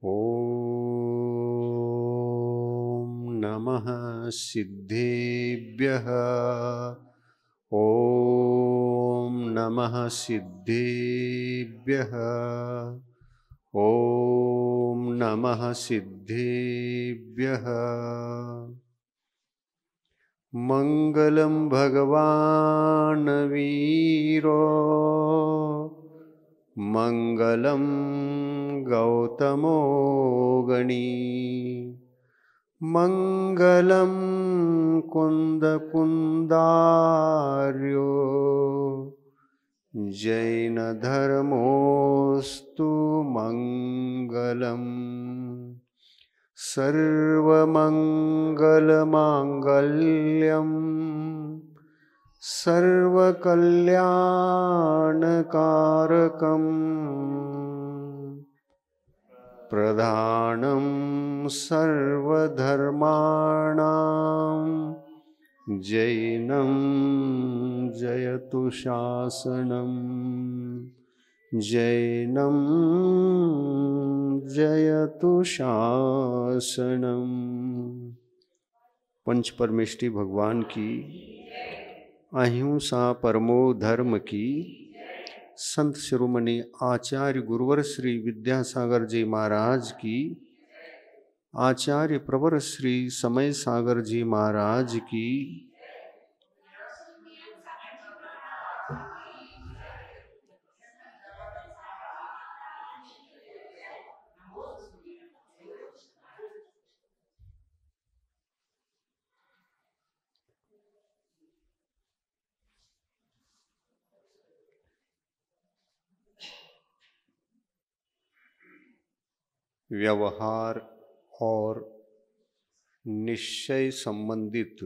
ॐ नमः सिद्धेभ्यः। ॐ नमः सिद्धेभ्यः। ॐ नमः सिद्धेभ्यः। मङ्गलं भगवान् वीरो मङ्गलं गौतमो गणी मङ्गलं कुन्दकुन्दार्यो जैनधर्मोऽस्तु मङ्गलम्। सर्वमङ्गलमाङ्गल्यं सर्वकल्याणकारकम् प्रधानं सर्वधर्माणां जैनं जयतु शासनम्। जैनं जयतु शासनम्। पंच परमेष्टि भगवान की, अहिंसा परमो धर्म की, संत शिरोमणि आचार्य गुरुवर श्री विद्यासागर जी महाराज की, आचार्य प्रवर श्री समय सागर जी महाराज की, व्यवहार और निश्चय संबंधित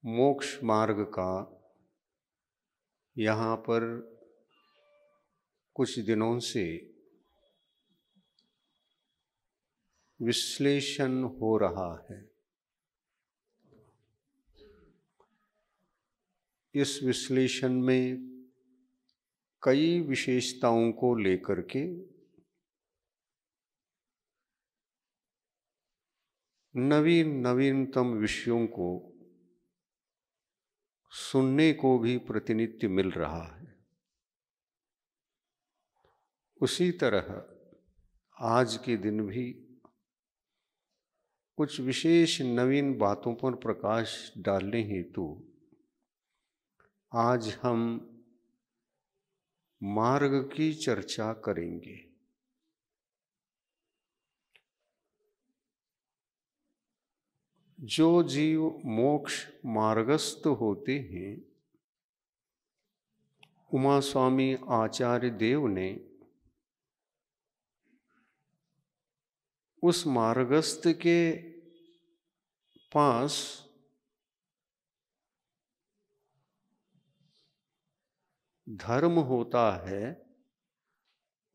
मोक्ष मार्ग का यहाँ पर कुछ दिनों से विश्लेषण हो रहा है। इस विश्लेषण में कई विशेषताओं को लेकर के नवीनतम विषयों को सुनने को भी प्रतिनित्य मिल रहा है। उसी तरह आज के दिन भी कुछ विशेष नवीन बातों पर प्रकाश डालने हेतु आज हम मार्ग की चर्चा करेंगे। जो जीव मोक्ष मार्गस्थ होते हैं, उमा स्वामी आचार्य देव ने उस मार्गस्थ के पास धर्म होता है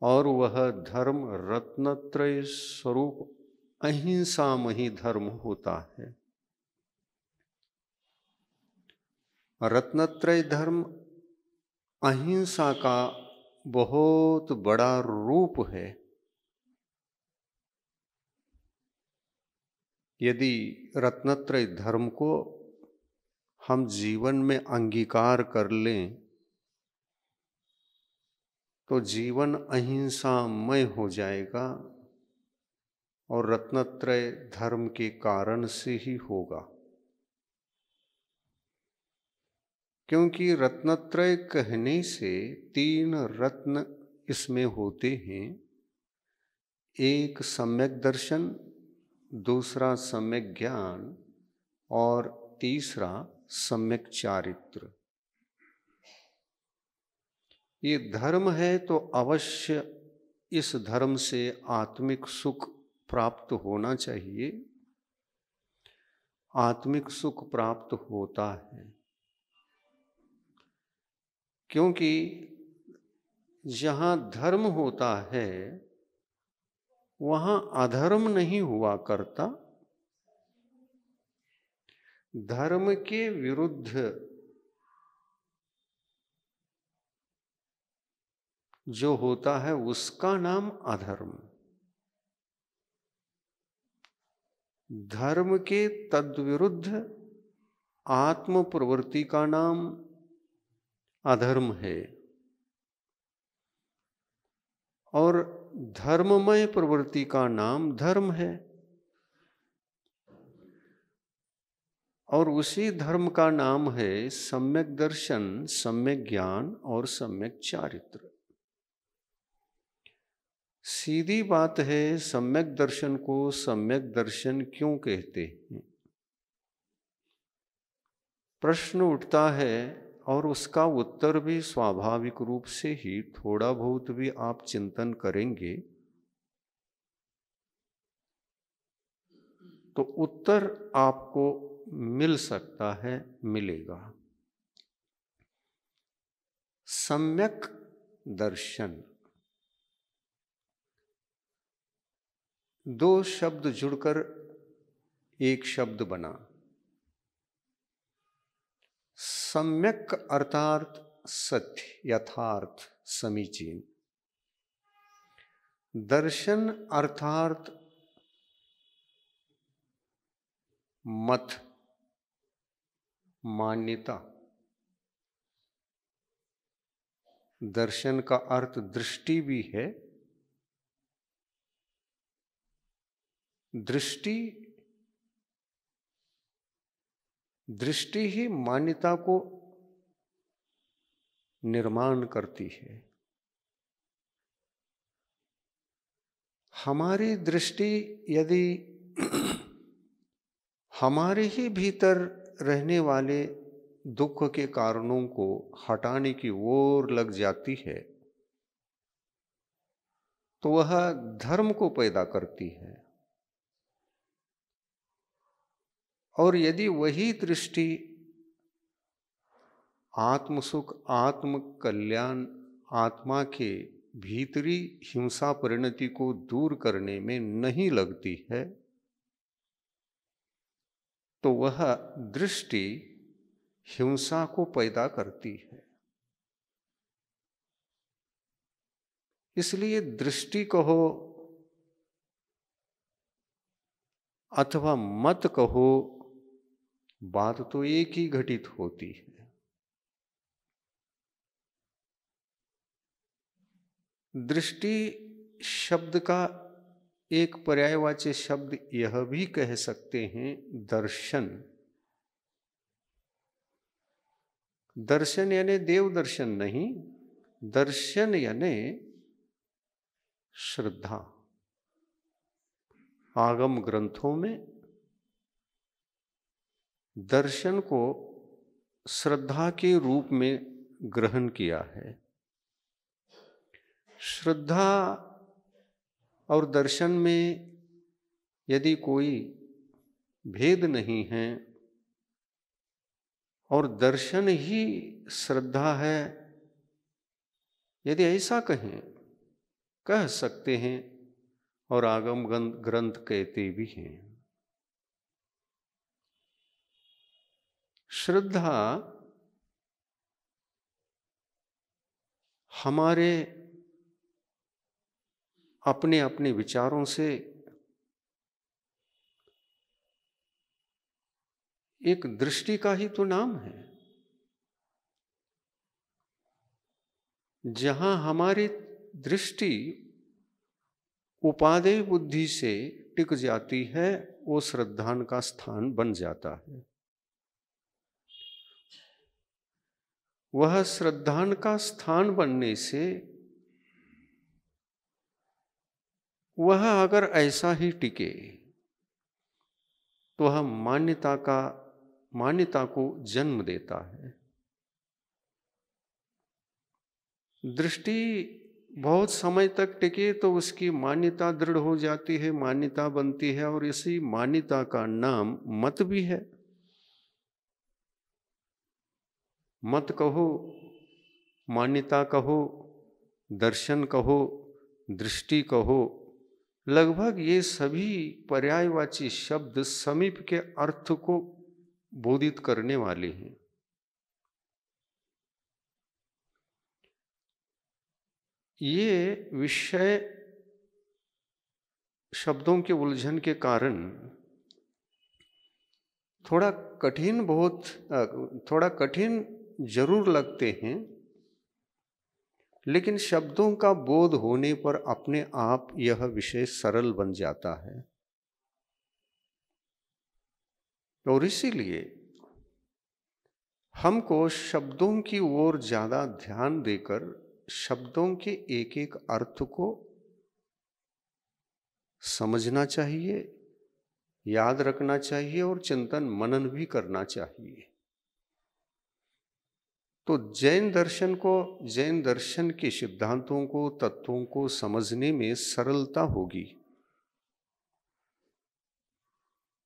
और वह धर्म रत्नत्रय स्वरूप अहिंसामयी धर्म होता है। रत्नत्रय धर्म अहिंसा का बहुत बड़ा रूप है। यदि रत्नत्रय धर्म को हम जीवन में अंगीकार कर लें तो जीवन अहिंसामय हो जाएगा और रत्नत्रय धर्म के कारण से ही होगा। क्योंकि रत्नत्रय कहने से तीन रत्न इसमें होते हैं। एक सम्यक दर्शन, दूसरा सम्यक ज्ञान और तीसरा सम्यक चारित्र। ये धर्म है तो अवश्य इस धर्म से आत्मिक सुख प्राप्त होना चाहिए। आत्मिक सुख प्राप्त होता है क्योंकि जहाँ धर्म होता है वहाँ अधर्म नहीं हुआ करता। धर्म के विरुद्ध जो होता है उसका नाम अधर्म। धर्म के तद्विरुद्ध आत्म प्रवृत्ति का नाम अधर्म है, और धर्ममय प्रवृत्ति का नाम धर्म है, और उसी धर्म का नाम है सम्यक दर्शन, सम्यक ज्ञान और सम्यक चारित्र। सीधी बात है, सम्यक दर्शन को सम्यक दर्शन क्यों कहते हैं? प्रश्न उठता है, और उसका उत्तर भी स्वाभाविक रूप से ही थोड़ा बहुत भी आप चिंतन करेंगे तो उत्तर आपको मिल सकता है, मिलेगा। सम्यक दर्शन, दो शब्द जुड़कर एक शब्द बना। सम्यक अर्थात सत्य, यथार्थ, समीचीन। दर्शन अर्थात मत, मान्यता। दर्शन का अर्थ दृष्टि भी है। दृष्टि ही मान्यता को निर्माण करती है। हमारी दृष्टि यदि हमारे ही भीतर रहने वाले दुख के कारणों को हटाने की ओर लग जाती है तो वह धर्म को पैदा करती है। और यदि वही दृष्टि आत्म सुख, आत्म कल्याण, आत्मा के भीतरी हिंसा परिणति को दूर करने में नहीं लगती है तो वह दृष्टि हिंसा को पैदा करती है। इसलिए दृष्टि कहो अथवा मत कहो, बात तो एक ही घटित होती है। दृष्टि शब्द का एक पर्यायवाची शब्द यह भी कह सकते हैं दर्शन। दर्शन यानी देव दर्शन नहीं, दर्शन यानी श्रद्धा। आगम ग्रंथों में दर्शन को श्रद्धा के रूप में ग्रहण किया है। श्रद्धा और दर्शन में यदि कोई भेद नहीं है और दर्शन ही श्रद्धा है, यदि ऐसा कह सकते हैं और आगम ग्रंथ कहते भी हैं। श्रद्धा हमारे अपने अपने विचारों से एक दृष्टि का ही तो नाम है। जहां हमारी दृष्टि उपादेय बुद्धि से टिक जाती है वो श्रद्धान का स्थान बन जाता है। वह श्रद्धान का स्थान बनने से वह अगर ऐसा ही टिके तो वह मान्यता को जन्म देता है। दृष्टि बहुत समय तक टिके तो उसकी मान्यता दृढ़ हो जाती है, मान्यता बनती है, और इसी मान्यता का नाम मत भी है। मत कहो, मान्यता कहो, दर्शन कहो, दृष्टि कहो, लगभग ये सभी पर्यायवाची शब्द समीप के अर्थ को बोधित करने वाले हैं। ये विषय शब्दों के उलझन के कारण थोड़ा कठिन जरूर लगते हैं, लेकिन शब्दों का बोध होने पर अपने आप यह विषय सरल बन जाता है। और इसीलिए हमको शब्दों की ओर ज्यादा ध्यान देकर शब्दों के एक एक अर्थ को समझना चाहिए, याद रखना चाहिए और चिंतन मनन भी करना चाहिए। तो जैन दर्शन के सिद्धांतों को, तत्वों को समझने में सरलता होगी।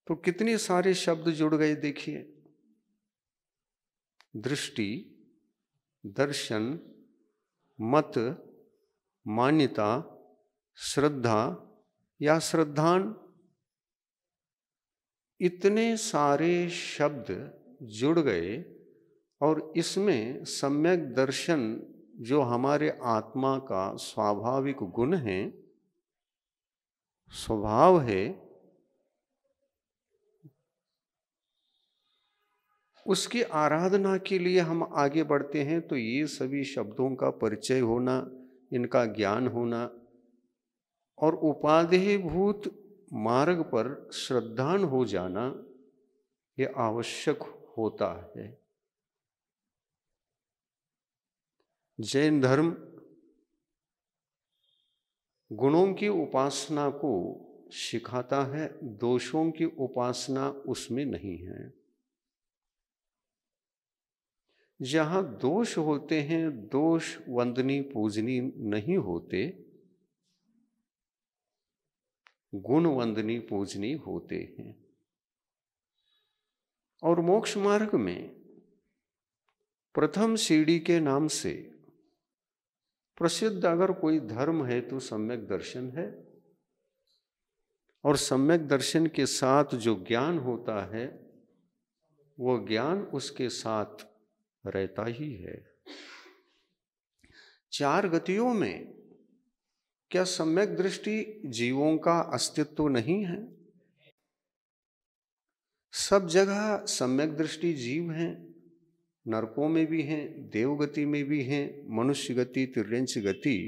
तो कितने सारे शब्द जुड़ गए देखिए। दृष्टि, दर्शन, मत, मान्यता, श्रद्धा या श्रद्धान, इतने सारे शब्द जुड़ गए। और इसमें सम्यक दर्शन जो हमारे आत्मा का स्वाभाविक गुण है, स्वभाव है, उसकी आराधना के लिए हम आगे बढ़ते हैं। तो ये सभी शब्दों का परिचय होना, इनका ज्ञान होना और उपाधिभूत मार्ग पर श्रद्धान हो जाना, ये आवश्यक होता है। जैन धर्म गुणों की उपासना को सिखाता है, दोषों की उपासना उसमें नहीं है। जहां दोष होते हैं, दोष वंदनी पूजनी नहीं होते, गुण वंदनी पूजनी होते हैं। और मोक्ष मार्ग में प्रथम सीढ़ी के नाम से प्रसिद्ध अगर कोई धर्म है तो सम्यक दर्शन है। और सम्यक दर्शन के साथ जो ज्ञान होता है, वो ज्ञान उसके साथ रहता ही है। चार गतियों में क्या सम्यक दृष्टि जीवों का अस्तित्व नहीं है? सब जगह सम्यक दृष्टि जीव हैं, नरकों में भी हैं, देवगति में भी हैं, मनुष्य गति, तिर्यंच गति,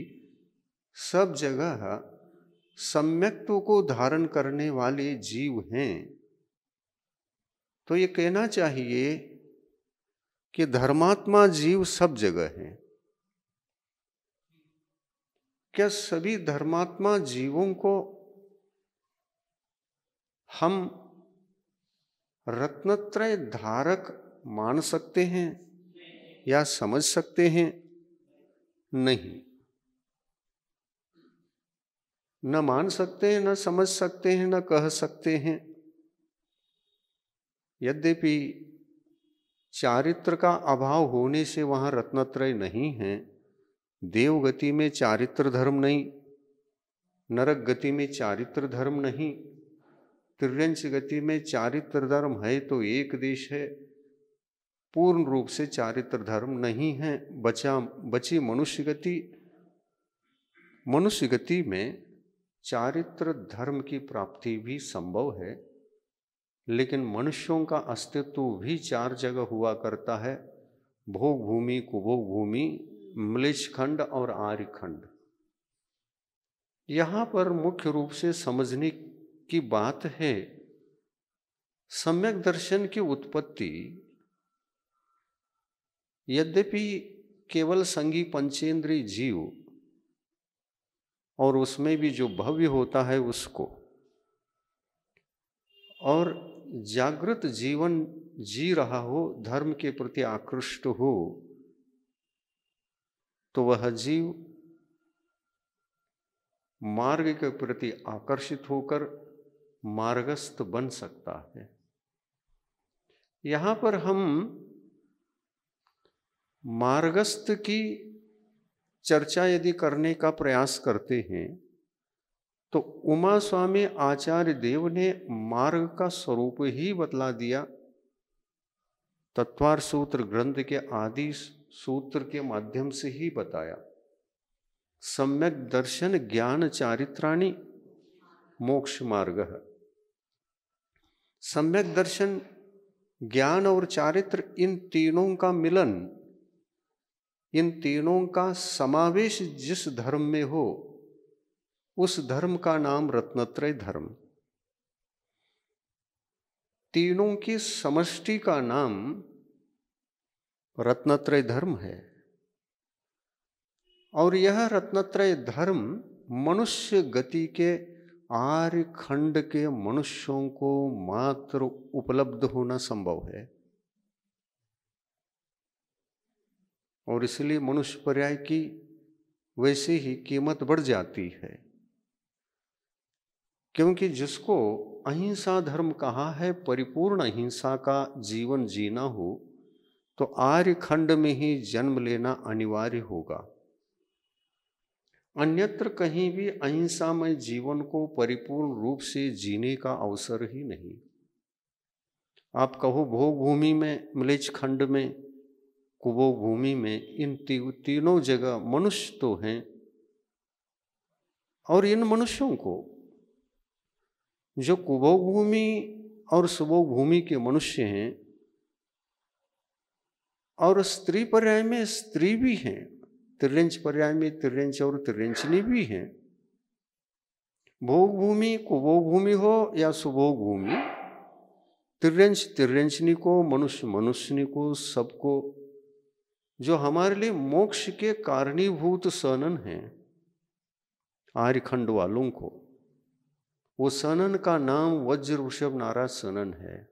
सब जगह सम्यक्त्व को धारण करने वाले जीव हैं। तो ये कहना चाहिए कि धर्मात्मा जीव सब जगह हैं। क्या सभी धर्मात्मा जीवों को हम रत्नत्रय धारक मान सकते हैं या समझ सकते हैं? नहीं, न मान सकते हैं, न समझ सकते हैं, न कह सकते हैं। यद्यपि चारित्र का अभाव होने से वहां रत्नत्रय नहीं है। देवगति में चारित्र धर्म नहीं, नरक गति में चारित्र धर्म नहीं, तिर्यंच गति में चारित्र धर्म है तो एक देश है, पूर्ण रूप से चारित्र धर्म नहीं है। बची मनुष्य गति। मनुष्य गति में चारित्र धर्म की प्राप्ति भी संभव है, लेकिन मनुष्यों का अस्तित्व भी चार जगह हुआ करता है: भोग भूमि, कुभोग भूमि, म्लेच्छ खंड और आर्य खंड। यहाँ पर मुख्य रूप से समझने की बात है, सम्यक दर्शन की उत्पत्ति यद्यपि केवल संगी पंचेंद्रिय जीव और उसमें भी जो भव्य होता है उसको, और जागृत जीवन जी रहा हो, धर्म के प्रति आकृष्ट हो, तो वह जीव मार्ग के प्रति आकर्षित होकर मार्गस्थ बन सकता है। यहाँ पर हम मार्गस्थ की चर्चा यदि करने का प्रयास करते हैं तो उमा स्वामी आचार्य देव ने मार्ग का स्वरूप ही बतला दिया। तत्वार सूत्र ग्रंथ के आदि सूत्र के माध्यम से ही बताया। सम्यक दर्शन ज्ञान चारित्राणि मोक्ष मार्ग। सम्यक दर्शन, ज्ञान और चारित्र, इन तीनों का मिलन, इन तीनों का समावेश जिस धर्म में हो उस धर्म का नाम रत्नत्रय धर्म। तीनों की समष्टि का नाम रत्नत्रय धर्म है। और यह रत्नत्रय धर्म मनुष्य गति के आर्य खंड के मनुष्यों को मात्र उपलब्ध होना संभव है। और इसलिए मनुष्य पर्याय की वैसे ही कीमत बढ़ जाती है, क्योंकि जिसको अहिंसा धर्म कहा है, परिपूर्ण अहिंसा का जीवन जीना हो तो आर्य खंड में ही जन्म लेना अनिवार्य होगा। अन्यत्र कहीं भी अहिंसामय जीवन को परिपूर्ण रूप से जीने का अवसर ही नहीं। आप कहो भोग भूमि में, म्लेच्छ खंड में, कुभोग भूमि में, इन तीनों जगह मनुष्य तो हैं। और इन मनुष्यों को, जो कुभोग भूमि और सुभोग भूमि के मनुष्य हैं, और स्त्री पर्याय में स्त्री भी हैं, तिर्यंच पर्याय में तिर्यंच और तिर्यंचनी भी हैं। भोग भूमि कुभोग भूमि हो या सुभोग भूमि, तिर्यंच तिर्यंचनी को, मनुष्य मनुष्यनी को, सबको जो हमारे लिए मोक्ष के कारणीभूत सनन हैं, आर्यखंड वालों को, वो सनन का नाम वज्र वृषभ नाराज सनन है।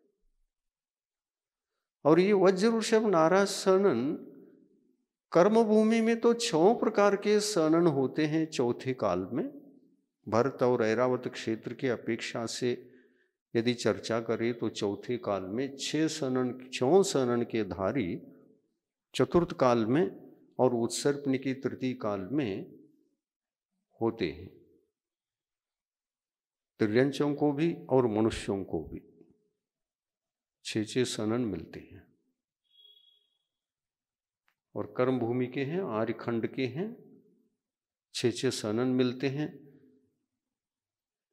और ये वज्र वृषभ नाराज सनन, कर्म भूमि में तो 6 प्रकार के सनन होते हैं चौथे काल में। भरत और ऐरावत क्षेत्र की अपेक्षा से यदि चर्चा करें तो चौथे काल में 6 सनन के धारी चतुर्थ काल में और उत्सर्पणी तृतीय काल में होते हैं। तिर्यंचों को भी और मनुष्यों को भी 6 सनन मिलते हैं। और कर्म भूमि के हैं, आर्यखंड के हैं, 6 सनन मिलते हैं।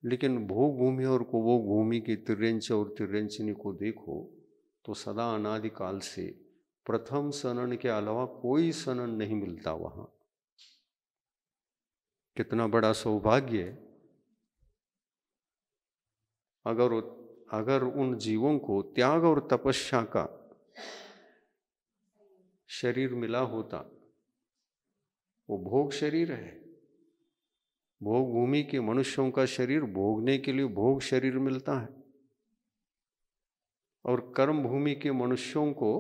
लेकिन भोग भूमि और कुभोग भूमि के तिर्यंच और तिर्यंचनी को देखो तो सदा अनादिकाल से प्रथम सनन के अलावा कोई सनन नहीं मिलता वहां। कितना बड़ा सौभाग्य है अगर उन जीवों को त्याग और तपस्या का शरीर मिला होता। वो भोग शरीर है। भोग भूमि के मनुष्यों का शरीर भोगने के लिए भोग शरीर मिलता है, और कर्म भूमि के मनुष्यों को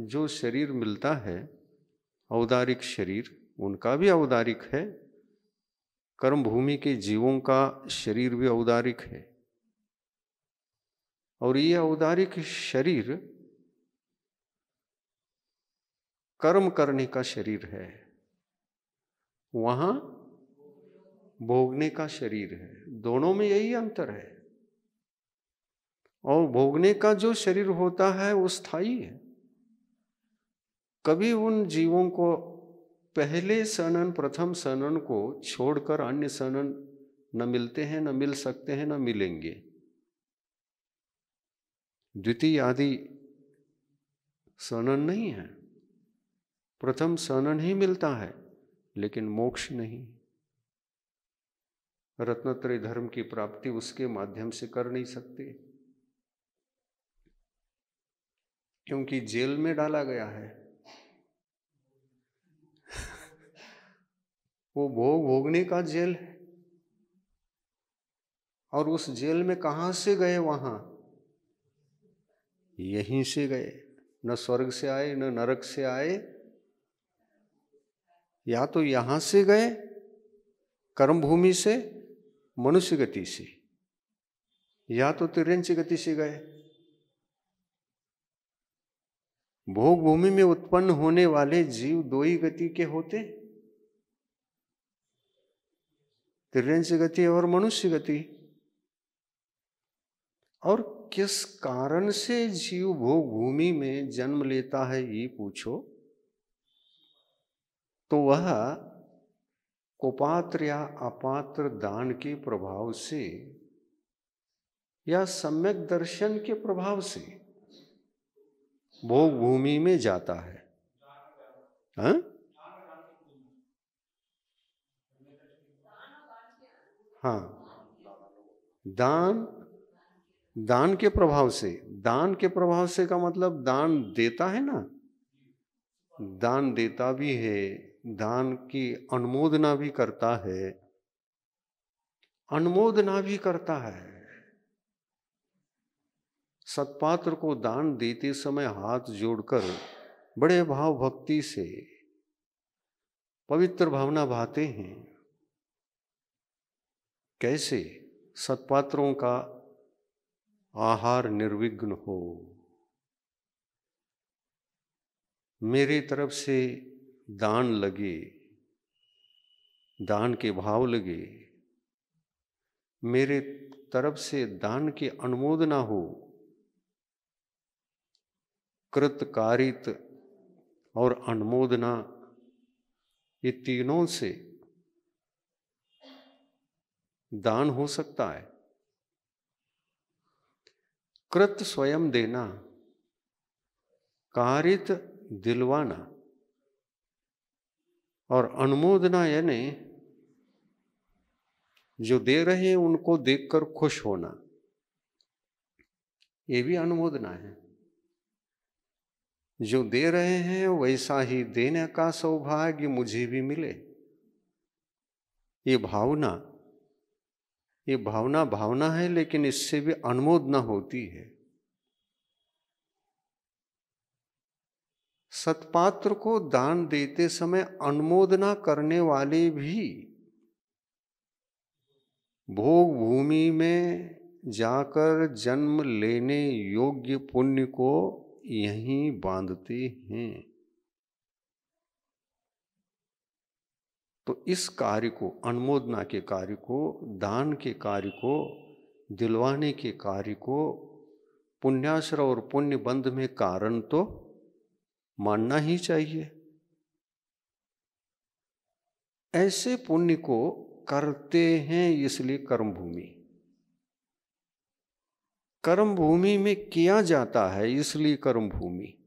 जो शरीर मिलता है औदारिक शरीर, उनका भी औदारिक है। कर्म भूमि के जीवों का शरीर भी औदारिक है। और ये औदारिक शरीर कर्म करने का शरीर है, वहां भोगने का शरीर है। दोनों में यही अंतर है। और भोगने का जो शरीर होता है वो स्थायी है। कभी उन जीवों को पहले सनन, प्रथम सनन को छोड़कर अन्य सनन न मिलते हैं, न मिल सकते हैं, न मिलेंगे। द्वितीय आदि सनन नहीं है, प्रथम सनन ही मिलता है, लेकिन मोक्ष नहीं। रत्नत्रय धर्म की प्राप्ति उसके माध्यम से कर नहीं सकते, क्योंकि जेल में डाला गया है। वो भोग भोगने का जेल है। और उस जेल में कहां से गए वहां? यहीं से गए। न स्वर्ग से आए, न नरक से आए। या तो यहां से गए कर्म भूमि से, मनुष्य गति से, या तो तिर्यंच गति से गए। भोग भूमि में उत्पन्न होने वाले जीव 2 ही गति के होते, तिर्यंच गति और मनुष्य गति। और किस कारण से जीव भोग भूमि में जन्म लेता है ये पूछो तो वह कुपात्र या अपात्र दान के प्रभाव से या सम्यक दर्शन के प्रभाव से भोग भूमि में जाता है। हाँ? हाँ, दान के प्रभाव से, दान के प्रभाव से का मतलब दान देता है ना, दान देता भी है, दान की अनुमोदना भी करता है, अनुमोदना भी करता है। सत्पात्र को दान देते समय हाथ जोड़कर बड़े भाव भक्ति से पवित्र भावना बहाते हैं। कैसे? सत्पात्रों का आहार निर्विघ्न हो, मेरे तरफ से दान लगे, दान के भाव लगे, मेरे तरफ से दान की अनुमोदना हो, कृत कारित और अनुमोदना, ये तीनों से दान हो सकता है। कृत स्वयं देना, कारित दिलवाना और अनुमोदना यानी जो दे रहे हैं उनको देखकर खुश होना, ये भी अनुमोदना है। जो दे रहे हैं वैसा ही देने का सौभाग्य मुझे भी मिले, ये भावना है, लेकिन इससे भी अनुमोदना होती है। सत्पात्र को दान देते समय अनुमोदना करने वाले भी भोग भूमि में जाकर जन्म लेने योग्य पुण्य को यहीं बांधते हैं। तो इस कार्य को, अनुमोदना के कार्य को, दान के कार्य को, दिलवाने के कार्य को पुण्याश्रय और पुण्य बंध में कारण तो मानना ही चाहिए। ऐसे पुण्य को करते हैं इसलिए कर्म भूमि, कर्म भूमि में किया जाता है इसलिए कर्म भूमि।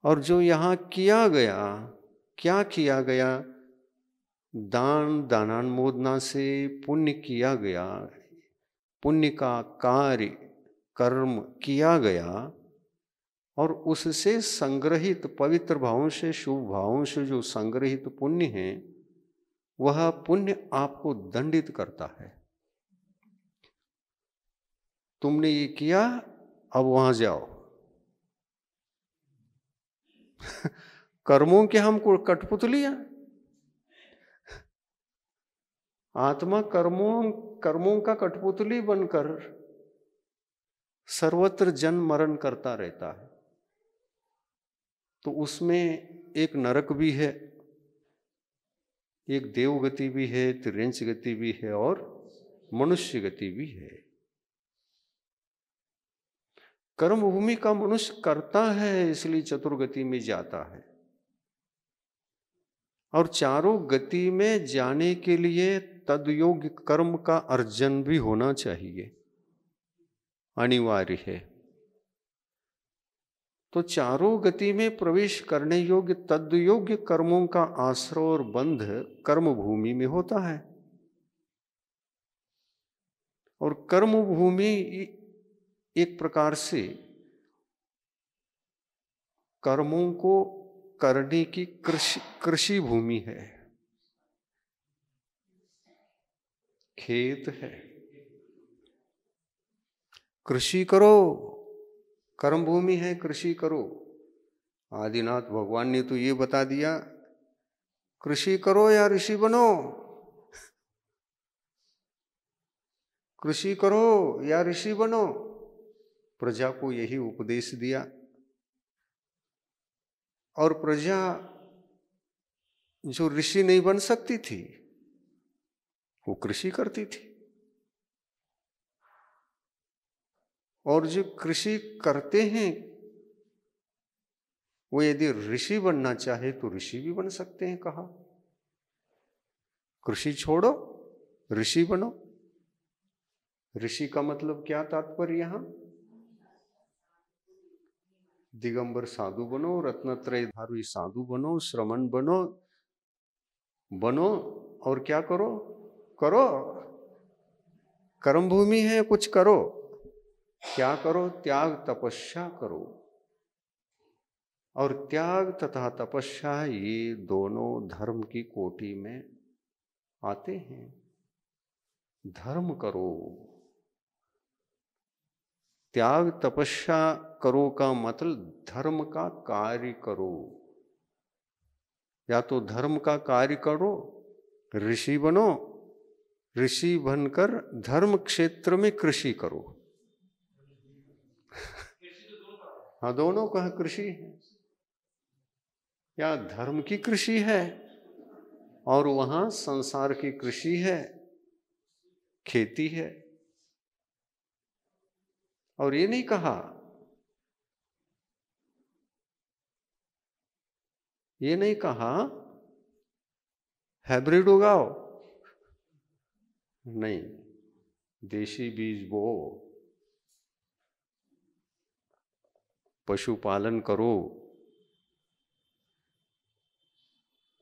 और जो यहाँ किया गया, क्या किया गया? दानानुमोदना से पुण्य किया गया, पुण्य का कार्य कर्म किया गया और उससे संग्रहित पवित्र भावों से, शुभ भावों से जो संग्रहित पुण्य है, वह पुण्य आपको दंडित करता है। तुमने ये किया, अब वहां जाओ। कर्मों के हमको कठपुतलियां, आत्मा कर्मों का कठपुतली बनकर सर्वत्र जन्म मरण करता रहता है। तो उसमें एक नरक भी है, एक देव गति भी है, त्रिंच गति भी है और मनुष्य गति भी है। कर्म भूमि का मनुष्य करता है इसलिए चतुर्गति में जाता है। और चारों गति में जाने के लिए तदयोग्य कर्म का अर्जन भी होना चाहिए, अनिवार्य है। तो चारों गति में प्रवेश करने योग्य तदयोग्य कर्मों का आश्रय और बंध कर्म भूमि में होता है। और कर्म भूमि एक प्रकार से कर्मों को करने की कृषि भूमि है, खेत है। कृषि करो, कर्म भूमि है, कृषि करो। आदिनाथ भगवान ने तो ये बता दिया, कृषि करो या ऋषि बनो, कृषि करो या ऋषि बनो। प्रजा को यही उपदेश दिया और प्रजा जो ऋषि नहीं बन सकती थी वो कृषि करती थी, और जो कृषि करते हैं वो यदि ऋषि बनना चाहे तो ऋषि भी बन सकते हैं। कहा कृषि छोड़ो, ऋषि बनो। ऋषि का मतलब क्या तात्पर्य यहां? दिगंबर साधु बनो, रत्नत्रय धारी साधु बनो, श्रमण बनो, बनो और क्या करो? करो, कर्म भूमि है, कुछ करो। क्या करो? त्याग तपस्या करो। और त्याग तथा तपस्या ये दोनों धर्म की कोटि में आते हैं। धर्म करो, त्याग तपस्या करो का मतलब धर्म का कार्य करो। या तो धर्म का कार्य करो, ऋषि बनो, ऋषि बनकर धर्म क्षेत्र में कृषि करो। हाँ, दोनों का कृषि है। या धर्म की कृषि है और वहां संसार की कृषि है, खेती है। और ये नहीं कहा, ये नहीं कहा हाइब्रिड उगाओ, नहीं, देशी बीज बो, पशुपालन करो,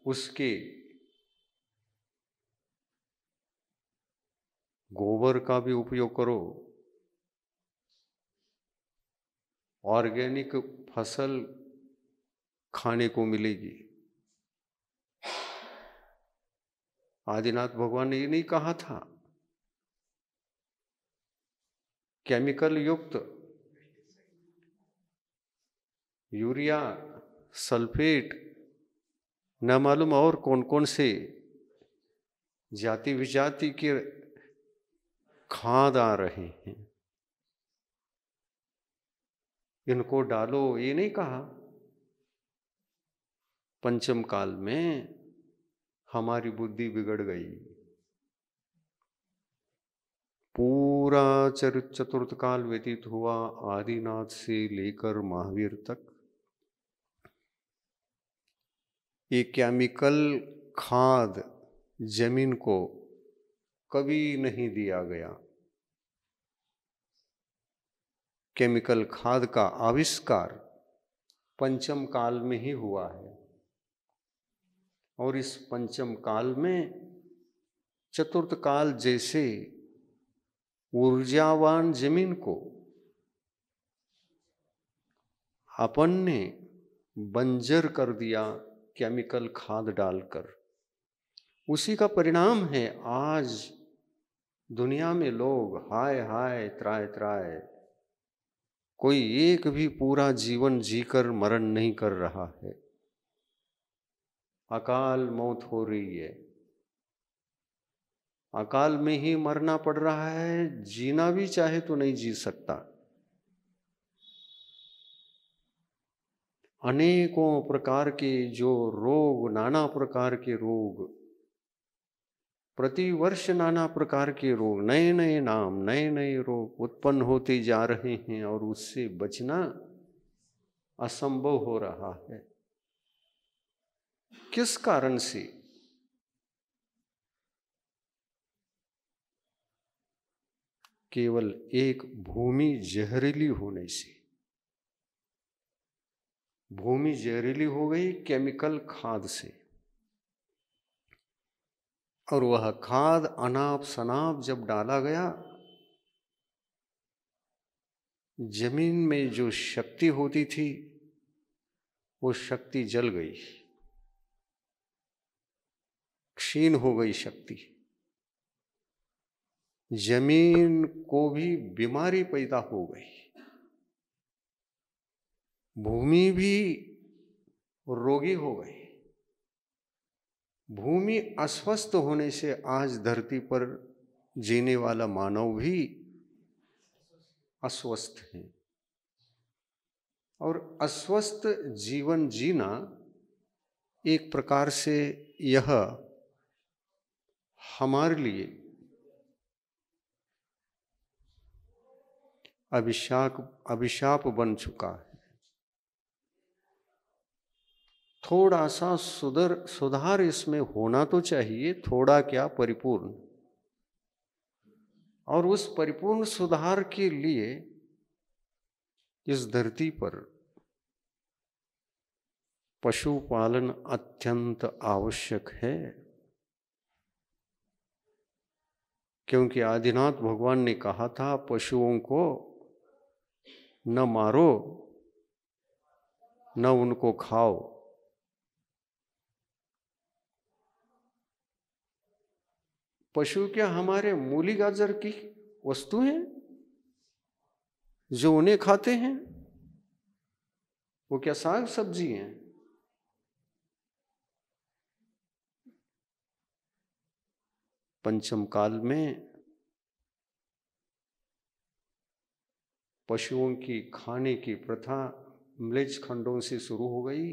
उसके गोबर का भी उपयोग करो, ऑर्गेनिक फसल खाने को मिलेगी। आदिनाथ भगवान ने ये नहीं कहा था केमिकल युक्त यूरिया, सल्फेट, न मालूम और कौन कौन से जाति विजाति के खाद आ रहे हैं, इनको डालो, ये नहीं कहा। पंचम काल में हमारी बुद्धि बिगड़ गई। पूरा चतुर्थ काल व्यतीत हुआ, आदिनाथ से लेकर महावीर तक। ये केमिकल खाद जमीन को कभी नहीं दिया गया। केमिकल खाद का आविष्कार पंचम काल में ही हुआ है। और इस पंचम काल में चतुर्थ काल जैसे ऊर्जावान जमीन को अपन ने बंजर कर दिया केमिकल खाद डालकर। उसी का परिणाम है आज दुनिया में लोग हाय हाय त्राय त्राय, कोई एक भी पूरा जीवन जीकर मरण नहीं कर रहा है। अकाल मौत हो रही है, अकाल में ही मरना पड़ रहा है, जीना भी चाहे तो नहीं जी सकता। अनेकों प्रकार के जो रोग, नाना प्रकार के रोग, प्रतिवर्ष नाना प्रकार के रोग, नए नए नाम, नए नए रोग उत्पन्न होते जा रहे हैं और उससे बचना असंभव हो रहा है। किस कारण से? केवल एक भूमि जहरीली होने से। भूमि जहरीली हो गई केमिकल खाद से, और वह खाद अनाप शनाप जब डाला गया, जमीन में जो शक्ति होती थी वो शक्ति जल गई, क्षीण हो गई शक्ति। जमीन को भी बीमारी पैदा हो गई, भूमि भी रोगी हो गई। भूमि अस्वस्थ होने से आज धरती पर जीने वाला मानव भी अस्वस्थ है। और अस्वस्थ जीवन जीना एक प्रकार से यह हमारे लिए अभिशाप बन चुका है। थोड़ा सा सुधार इसमें होना तो चाहिए, थोड़ा क्या परिपूर्ण। और उस परिपूर्ण सुधार के लिए इस धरती पर पशुपालन अत्यंत आवश्यक है, क्योंकि आदिनाथ भगवान ने कहा था पशुओं को न मारो न उनको खाओ। पशु क्या हमारे मूली गाजर की वस्तु हैं जो उन्हें खाते हैं? वो क्या साग सब्जी हैं? पंचम काल में पशुओं की खाने की प्रथा म्लेच्छ खंडों से शुरू हो गई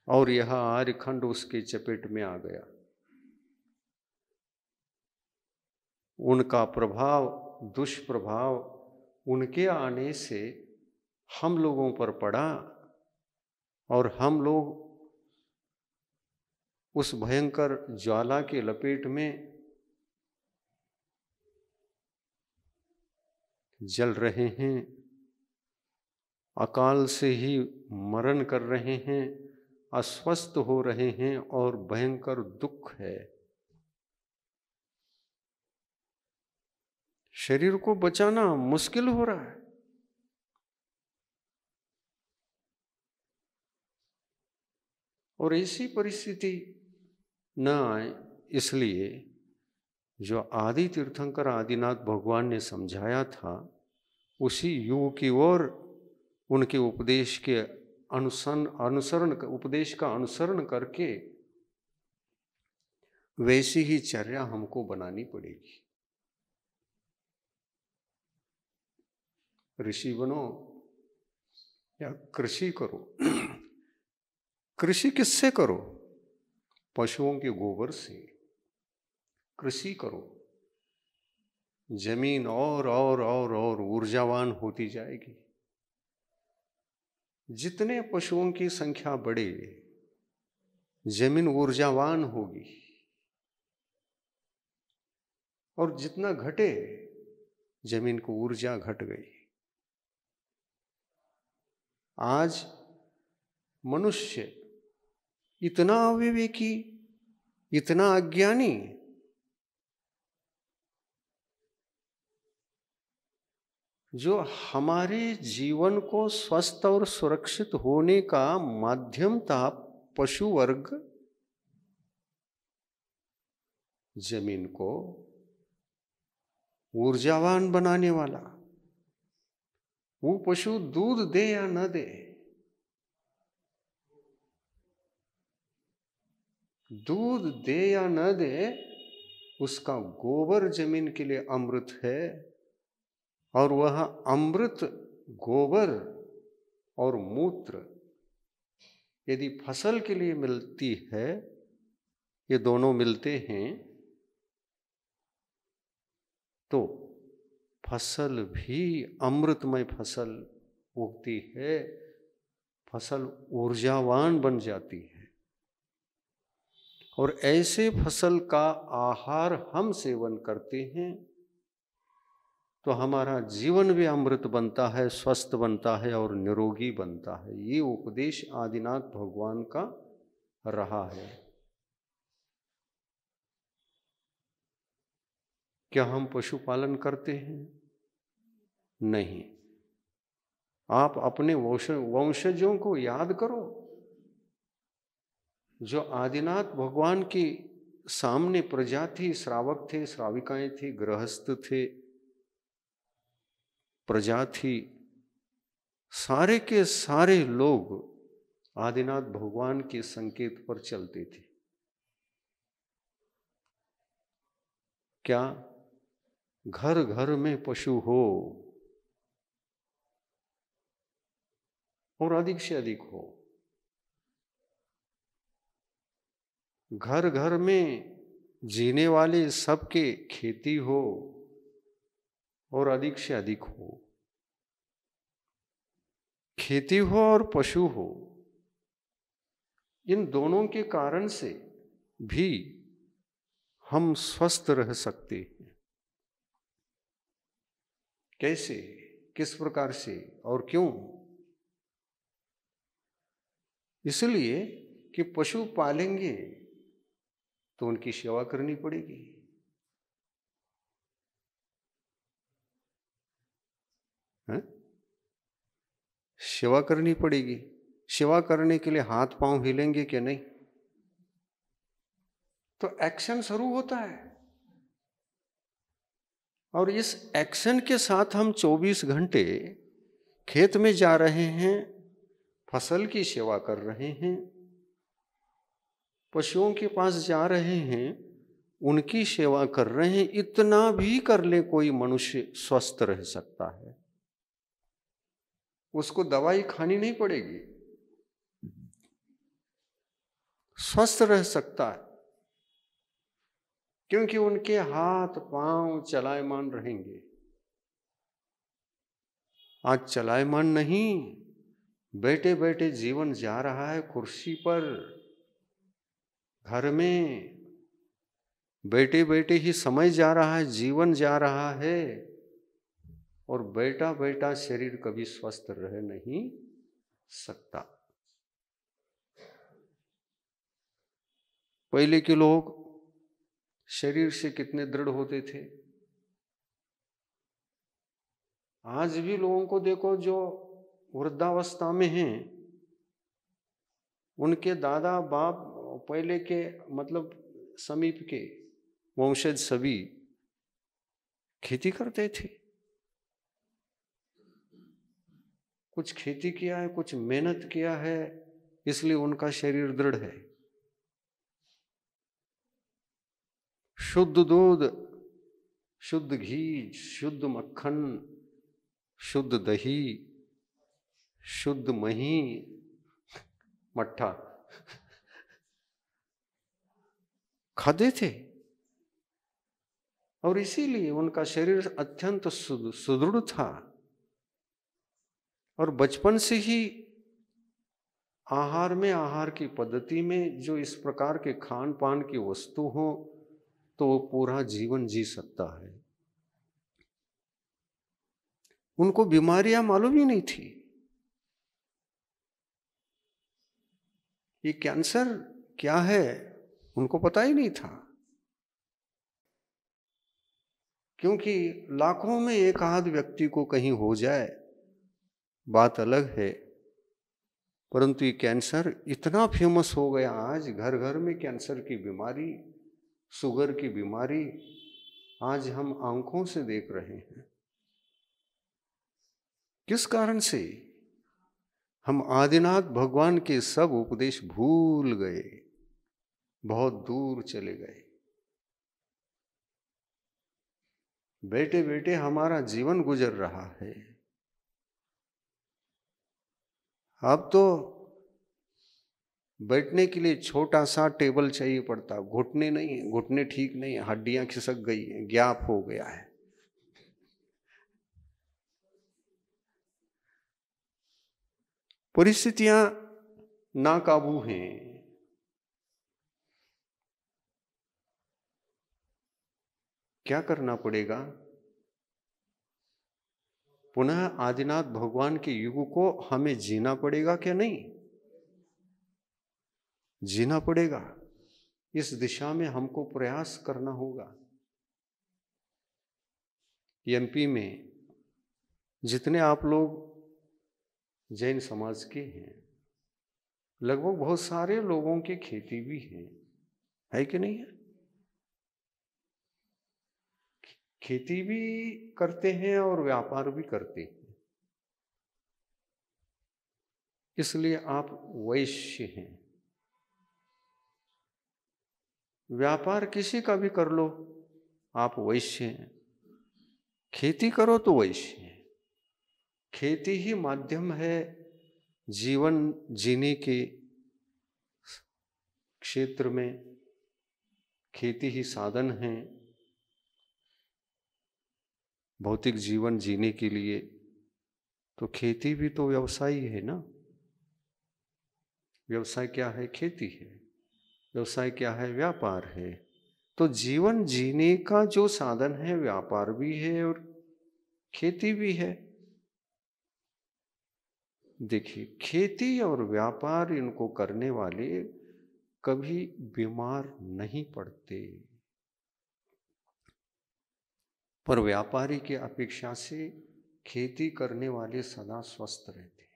और यह आर्य खंड उसके चपेट में आ गया। उनका प्रभाव, दुष्प्रभाव उनके आने से हम लोगों पर पड़ा और हम लोग उस भयंकर ज्वाला के लपेट में जल रहे हैं, अकाल से ही मरण कर रहे हैं, अस्वस्थ हो रहे हैं और भयंकर दुख है। शरीर को बचाना मुश्किल हो रहा है। और ऐसी परिस्थिति न आए इसलिए जो आदि तीर्थंकर आदिनाथ भगवान ने समझाया था उसी युग की ओर उनके उपदेश के उपदेश का अनुसरण करके वैसी ही चर्या हमको बनानी पड़ेगी। ऋषि बनो या कृषि करो। कृषि किससे करो? पशुओं के गोबर से कृषि करो। जमीन और ऊर्जावान होती जाएगी। जितने पशुओं की संख्या बढ़े जमीन ऊर्जावान होगी और जितना घटे जमीन को ऊर्जा घट गई। आज मनुष्य इतना अविवेकी, इतना अज्ञानी, जो हमारे जीवन को स्वस्थ और सुरक्षित होने का माध्यम था पशु वर्ग, जमीन को ऊर्जावान बनाने वाला। वो पशु दूध दे या न दे, दूध दे या न दे, उसका गोबर जमीन के लिए अमृत है। और वह अमृत गोबर और मूत्र यदि फसल के लिए मिलती है, ये दोनों मिलते हैं, तो फसल भी अमृतमय फसल उगती है, फसल ऊर्जावान बन जाती है। और ऐसे फसल का आहार हम सेवन करते हैं तो हमारा जीवन भी अमृत बनता है, स्वस्थ बनता है और निरोगी बनता है। ये उपदेश आदिनाथ भगवान का रहा है। क्या हम पशुपालन करते हैं? नहीं। आप अपने वंशजों को याद करो जो आदिनाथ भगवान की सामने प्रजा थी, श्रावक थे, श्राविकाएं थी, गृहस्थ थे, प्रजा थी। सारे के सारे लोग आदिनाथ भगवान के संकेत पर चलते थे। क्या घर घर में पशु हो और अधिक से अधिक हो, घर घर में जीने वाले सबके खेती हो और अधिक से अधिक हो, खेती हो और पशु हो, इन दोनों के कारण से भी हम स्वस्थ रह सकते हैं। कैसे, किस प्रकार से और क्यों? इसलिए कि पशु पालेंगे तो उनकी सेवा करनी पड़ेगी। है? सेवा करनी पड़ेगी। सेवा करने के लिए हाथ पांव हिलेंगे कि नहीं? तो एक्शन शुरू होता है, और इस एक्शन के साथ हम 24 घंटे खेत में जा रहे हैं, फसल की सेवा कर रहे हैं, पशुओं के पास जा रहे हैं, उनकी सेवा कर रहे हैं। इतना भी कर ले कोई मनुष्य स्वस्थ रह सकता है। उसको दवाई खानी नहीं पड़ेगी, स्वस्थ रह सकता है, क्योंकि उनके हाथ पांव चलायमान रहेंगे। आज चलायमान नहीं, बैठे बैठे जीवन जा रहा है कुर्सी पर, घर में बैठे बैठे ही समय जा रहा है, जीवन जा रहा है, और बैठा बैठा शरीर कभी स्वस्थ रह नहीं सकता। पहले के लोग शरीर से कितने दृढ़ होते थे। आज भी लोगों को देखो जो वृद्धावस्था में हैं, उनके दादा बाप पहले के मतलब समीप के वंशज सभी खेती करते थे। कुछ खेती किया है, कुछ मेहनत किया है, इसलिए उनका शरीर दृढ़ है। शुद्ध दूध, शुद्ध घी, शुद्ध मक्खन, शुद्ध दही, शुद्ध मही, मट्ठा खाते थे, और इसीलिए उनका शरीर अत्यंत सुदृढ़ था। और बचपन से ही आहार में, आहार की पद्धति में जो इस प्रकार के खान पान की वस्तु हो, तो वो पूरा जीवन जी सकता है। उनको बीमारियां मालूम ही नहीं थी। ये कैंसर क्या है उनको पता ही नहीं था, क्योंकि लाखों में एक आध व्यक्ति को कहीं हो जाए बात अलग है, परंतु ये कैंसर इतना फेमस हो गया, आज घर घर में कैंसर की बीमारी, शुगर की बीमारी आज हम आंखों से देख रहे हैं। किस कारण से? हम आदिनाथ भगवान के सब उपदेश भूल गए, बहुत दूर चले गए। बैठे बैठे हमारा जीवन गुजर रहा है। अब तो बैठने के लिए छोटा सा टेबल चाहिए पड़ता, घुटने नहीं, घुटने ठीक नहीं, हड्डियां खिसक गई हैं, गैप हो गया है। परिस्थितियां नाकाबू हैं। क्या करना पड़ेगा? पुनः आदिनाथ भगवान के युग को हमें जीना पड़ेगा क्या नहीं? जीना पड़ेगा। इस दिशा में हमको प्रयास करना होगा। एमपी में जितने आप लोग जैन समाज के हैं, लगभग बहुत सारे लोगों की खेती भी है कि नहीं है? खेती भी करते हैं और व्यापार भी करते हैं, इसलिए आप वैश्य हैं। व्यापार किसी का भी कर लो, आप वैश्य हैं। खेती करो तो वैश्य हैं। खेती ही माध्यम है जीवन जीने के क्षेत्र में, खेती ही साधन है भौतिक जीवन जीने के लिए। तो खेती भी तो व्यवसाय है ना। व्यवसाय क्या है? खेती है। व्यवसाय क्या है? व्यापार है। तो जीवन जीने का जो साधन है व्यापार भी है और खेती भी है। देखिए, खेती और व्यापार इनको करने वाले कभी बीमार नहीं पड़ते, पर व्यापारी की अपेक्षा से खेती करने वाले सदा स्वस्थ रहते हैं।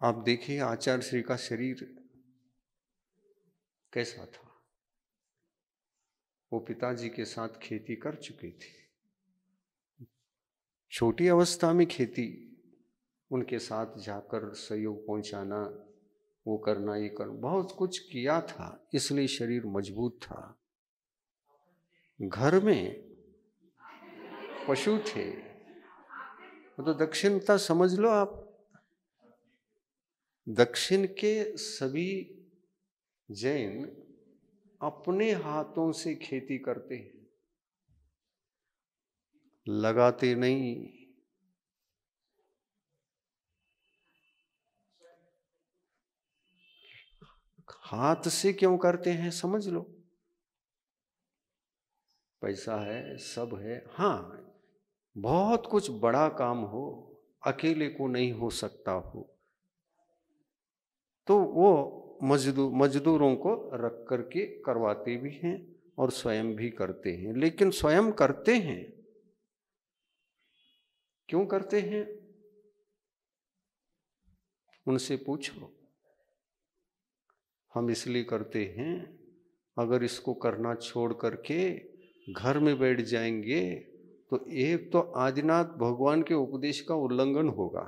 आप देखिए आचार्य श्री का शरीर कैसा था। वो पिताजी के साथ खेती कर चुके थे। छोटी अवस्था में खेती, उनके साथ जाकर सहयोग पहुंचाना, वो करना, ये करना, बहुत कुछ किया था, इसलिए शरीर मजबूत था। घर में पशु थे, तो दक्षिणता समझ लो आप। दक्षिण के सभी जैन अपने हाथों से खेती करते हैं, लगाते नहीं। हाथ से क्यों करते हैं समझ लो। पैसा है, सब है, हाँ, बहुत कुछ बड़ा काम हो, अकेले को नहीं हो सकता हो, तो वो मजदूरों को रख करके करवाते भी हैं और स्वयं भी करते हैं। लेकिन स्वयं करते हैं, क्यों करते हैं? उनसे पूछो। हम इसलिए करते हैं, अगर इसको करना छोड़ करके घर में बैठ जाएंगे तो एक तो आदिनाथ भगवान के उपदेश का उल्लंघन होगा।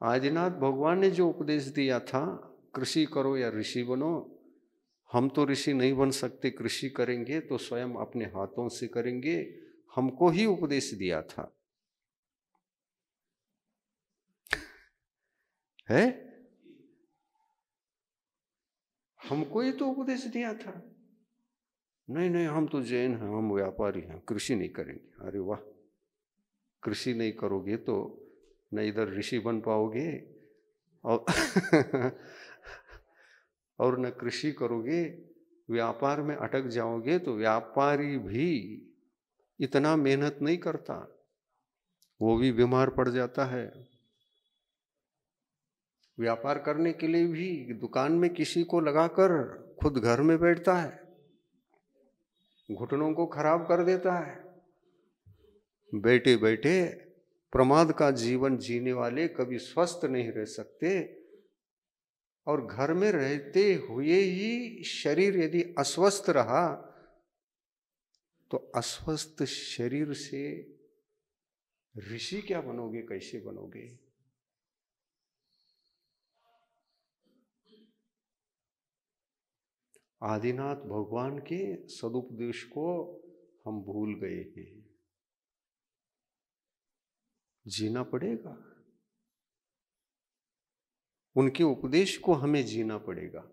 आदिनाथ भगवान ने जो उपदेश दिया था, कृषि करो या ऋषि बनो, हम तो ऋषि नहीं बन सकते, कृषि करेंगे तो स्वयं अपने हाथों से करेंगे, हमको ही उपदेश दिया था। है, हमको ही तो उपदेश दिया था। नहीं नहीं, हम तो जैन हैं, हम व्यापारी हैं, कृषि नहीं करेंगे। अरे वाह, कृषि नहीं करोगे तो न इधर ऋषि बन पाओगे और और न कृषि करोगे, व्यापार में अटक जाओगे। तो व्यापारी भी इतना मेहनत नहीं करता, वो भी बीमार पड़ जाता है। व्यापार करने के लिए भी दुकान में किसी को लगाकर खुद घर में बैठता है, घुटनों को खराब कर देता है। बैठे बैठे प्रमाद का जीवन जीने वाले कभी स्वस्थ नहीं रह सकते, और घर में रहते हुए ही शरीर यदि अस्वस्थ रहा तो अस्वस्थ शरीर से ऋषि क्या बनोगे, कैसे बनोगे? आदिनाथ भगवान के सदुपदेश को हम भूल गए हैं। जीना पड़ेगा, उनके उपदेश को हमें जीना पड़ेगा,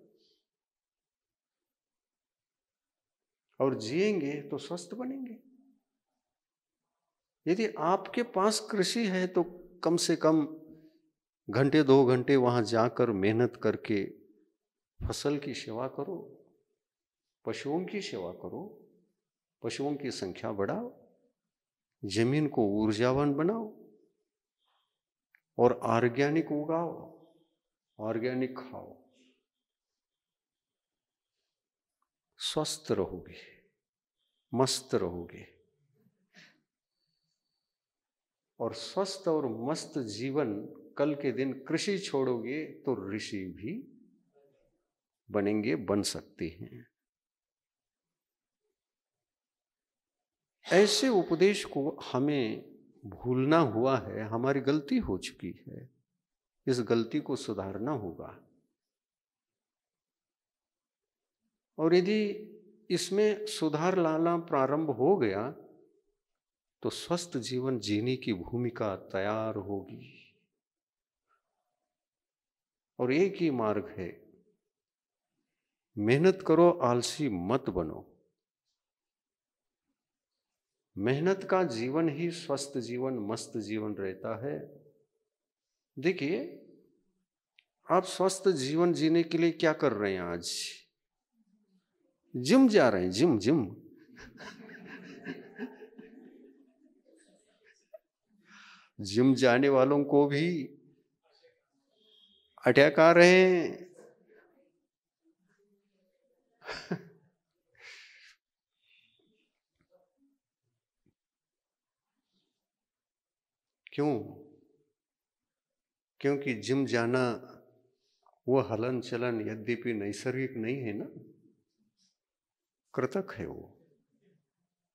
और जिएंगे तो स्वस्थ बनेंगे। यदि आपके पास कृषि है तो कम से कम घंटे 2 घंटे वहां जाकर मेहनत करके फसल की सेवा करो, पशुओं की सेवा करो, पशुओं की संख्या बढ़ाओ, जमीन को ऊर्जावान बनाओ और ऑर्गेनिक उगाओ, ऑर्गेनिक खाओ। स्वस्थ रहोगे, मस्त रहोगे, और स्वस्थ और मस्त जीवन कल के दिन कृषि छोड़ोगे तो ऋषि भी बनेंगे, बन सकते हैं। ऐसे उपदेश को हमें भूलना हुआ है, हमारी गलती हो चुकी है, इस गलती को सुधारना होगा। और यदि इसमें सुधार लाना प्रारंभ हो गया तो स्वस्थ जीवन जीने की भूमिका तैयार होगी। और एक ही मार्ग है, मेहनत करो, आलसी मत बनो। मेहनत का जीवन ही स्वस्थ जीवन, मस्त जीवन रहता है। देखिए, आप स्वस्थ जीवन जीने के लिए क्या कर रहे हैं आज? जिम जा रहे हैं, जिम जिम। जिम जाने वालों को भी अटैक आ रहे हैं। क्यों? क्योंकि जिम जाना वो हलन चलन यद्यपि नैसर्गिक नहीं है ना, कृतक है वो।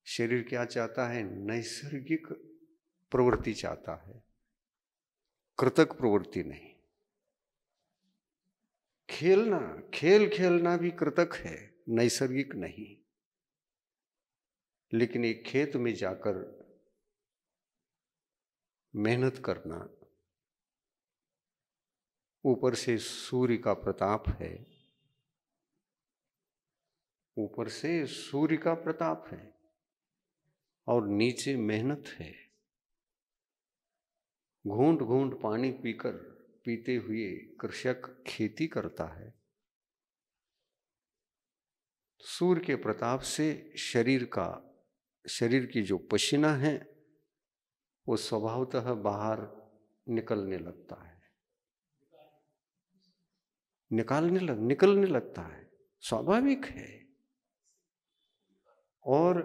शरीर क्या चाहता है? नैसर्गिक प्रवृत्ति चाहता है, कृतक प्रवृत्ति नहीं। खेलना, खेल खेलना भी कृतक है, नैसर्गिक नहीं। लेकिन एक खेत में जाकर मेहनत करना, ऊपर से सूर्य का प्रताप है, ऊपर से सूर्य का प्रताप है और नीचे मेहनत है। घूंट घूंट पानी पीते हुए कृषक खेती करता है। सूर्य के प्रताप से शरीर की जो पसीना है वो स्वभावतः बाहर निकलने लगता है, निकलने लगता है, स्वाभाविक है। और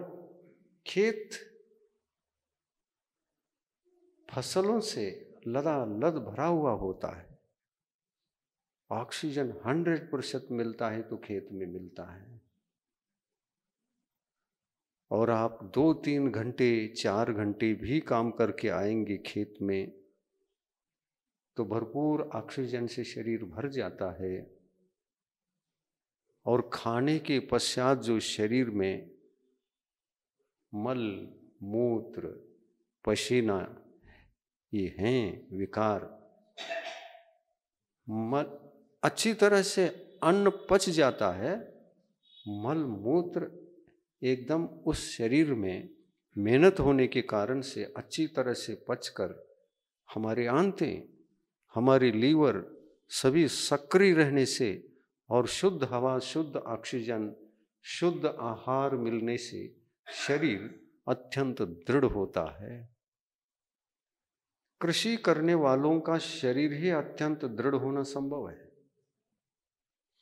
खेत फसलों से लदालद भरा हुआ होता है। ऑक्सीजन 100% मिलता है तो खेत में मिलता है। और आप 2-3 घंटे 4 घंटे भी काम करके आएंगे खेत में तो भरपूर ऑक्सीजन से शरीर भर जाता है। और खाने के पश्चात जो शरीर में मल मूत्र पसीना ये हैं विकार, अच्छी तरह से अन्न पच जाता है। मल मूत्र एकदम उस शरीर में मेहनत होने के कारण से अच्छी तरह से पचकर हमारे आंतें, हमारे लीवर सभी सक्रिय रहने से और शुद्ध हवा, शुद्ध ऑक्सीजन, शुद्ध आहार मिलने से शरीर अत्यंत दृढ़ होता है। कृषि करने वालों का शरीर ही अत्यंत दृढ़ होना संभव है,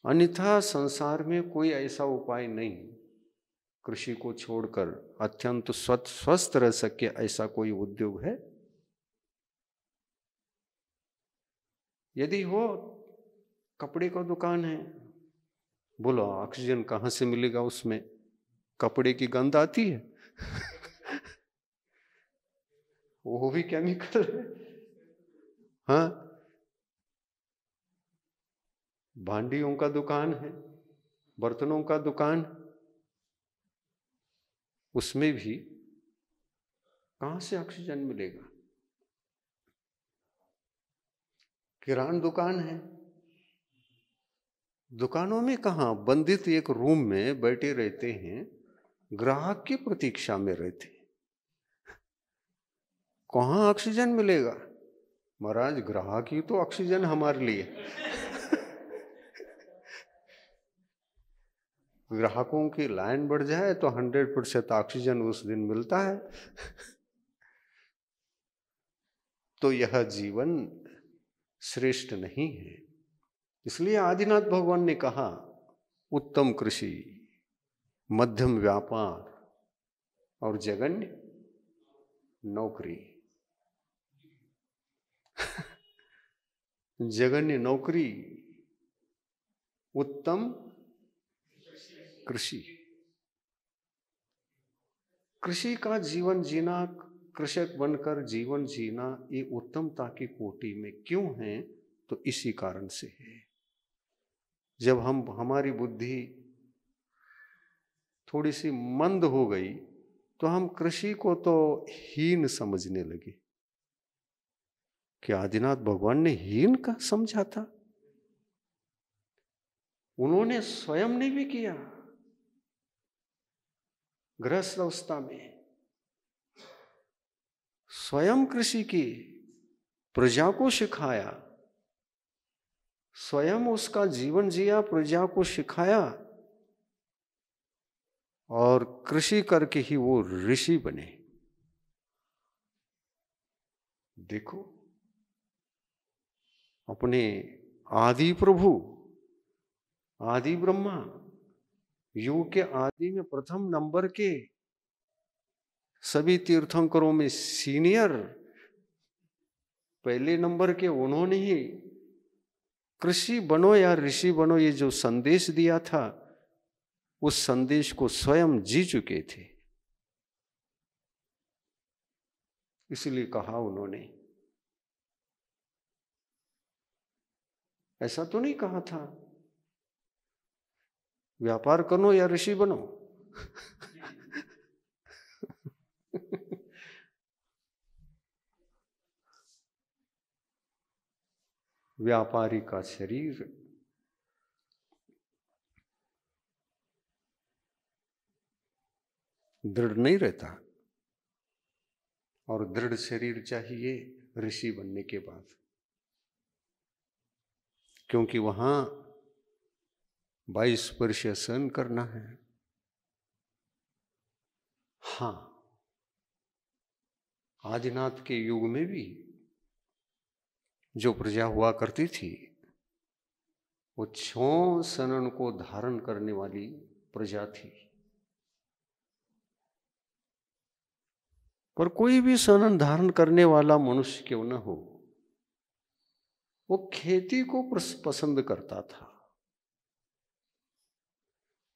अन्यथा संसार में कोई ऐसा उपाय नहीं कृषि को छोड़कर अत्यंत स्वस्थ रह सके, ऐसा कोई उद्योग है? यदि हो, कपड़े का दुकान है, बोलो ऑक्सीजन कहाँ से मिलेगा उसमें? कपड़े की गंध आती है। वो भी केमिकल है। हाँ, भांडियों का दुकान है, बर्तनों का दुकान, उसमें भी कहां से ऑक्सीजन मिलेगा? किराना दुकान है, दुकानों में कहां, बंदित एक रूम में बैठे रहते हैं, ग्राहक की प्रतीक्षा में रहते हैं, कहां ऑक्सीजन मिलेगा? महाराज ग्राहक ही तो ऑक्सीजन हमारे लिए। ग्राहकों की लाइन बढ़ जाए तो 100% ऑक्सीजन उस दिन मिलता है। तो यह जीवन श्रेष्ठ नहीं है। इसलिए आदिनाथ भगवान ने कहा उत्तम कृषि, मध्यम व्यापार और जघन्य नौकरी। जघन्य नौकरी, उत्तम कृषि। कृषि का जीवन जीना, कृषक बनकर जीवन जीना, ये उत्तमता की कोटि में क्यों है? तो इसी कारण से है। जब हमारी बुद्धि थोड़ी सी मंद हो गई तो हम कृषि को तो हीन समझने लगे। क्या आदिनाथ भगवान ने हीन का समझा था? उन्होंने स्वयं ने भी किया। गृहस्थ अवस्था में स्वयं कृषि की, प्रजा को सिखाया, स्वयं उसका जीवन जिया, प्रजा को सिखाया, और कृषि करके ही वो ऋषि बने। देखो, अपने आदि प्रभु, आदि ब्रह्मा, युग के आदि में प्रथम नंबर के, सभी तीर्थंकरों में सीनियर, पहले नंबर के उन्होंने ही कृषि बनो या ऋषि बनो ये जो संदेश दिया था, उस संदेश को स्वयं जी चुके थे। इसलिए कहा उन्होंने, ऐसा तो नहीं कहा था व्यापार करो या ऋषि बनो। व्यापारी का शरीर दृढ़ नहीं रहता, और दृढ़ शरीर चाहिए ऋषि बनने के बाद, क्योंकि वहां 22 वर्ष सहन करना है। हाँ, आदिनाथ के युग में भी जो प्रजा हुआ करती थी, वो 6 सनन को धारण करने वाली प्रजा थी। पर कोई भी सनन धारण करने वाला मनुष्य क्यों न हो, वो खेती को पसंद करता था।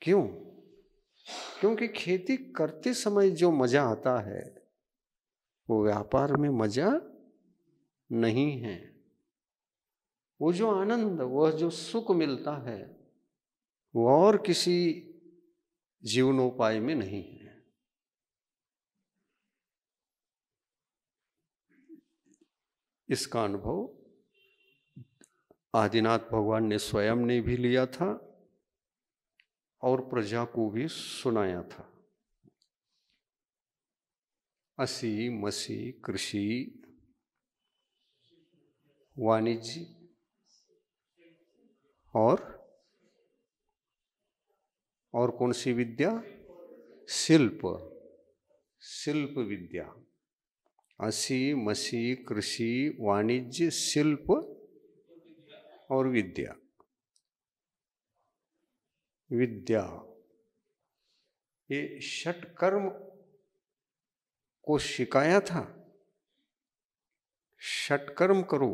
क्यों? क्योंकि खेती करते समय जो मजा आता है, वो व्यापार में मजा नहीं है। वो जो आनंद, वह जो सुख मिलता है, वो और किसी जीवनोपाय में नहीं है। इसका अनुभव आदिनाथ भगवान ने स्वयं ने भी लिया था और प्रजा को भी सुनाया था। असी मसी कृषि वाणिज्य और कौन सी विद्या? शिल्प, शिल्प विद्या। असी मसी कृषि वाणिज्य शिल्प और विद्या। विद्या, ये षटकर्म को सिखाया था। षटकर्म करो,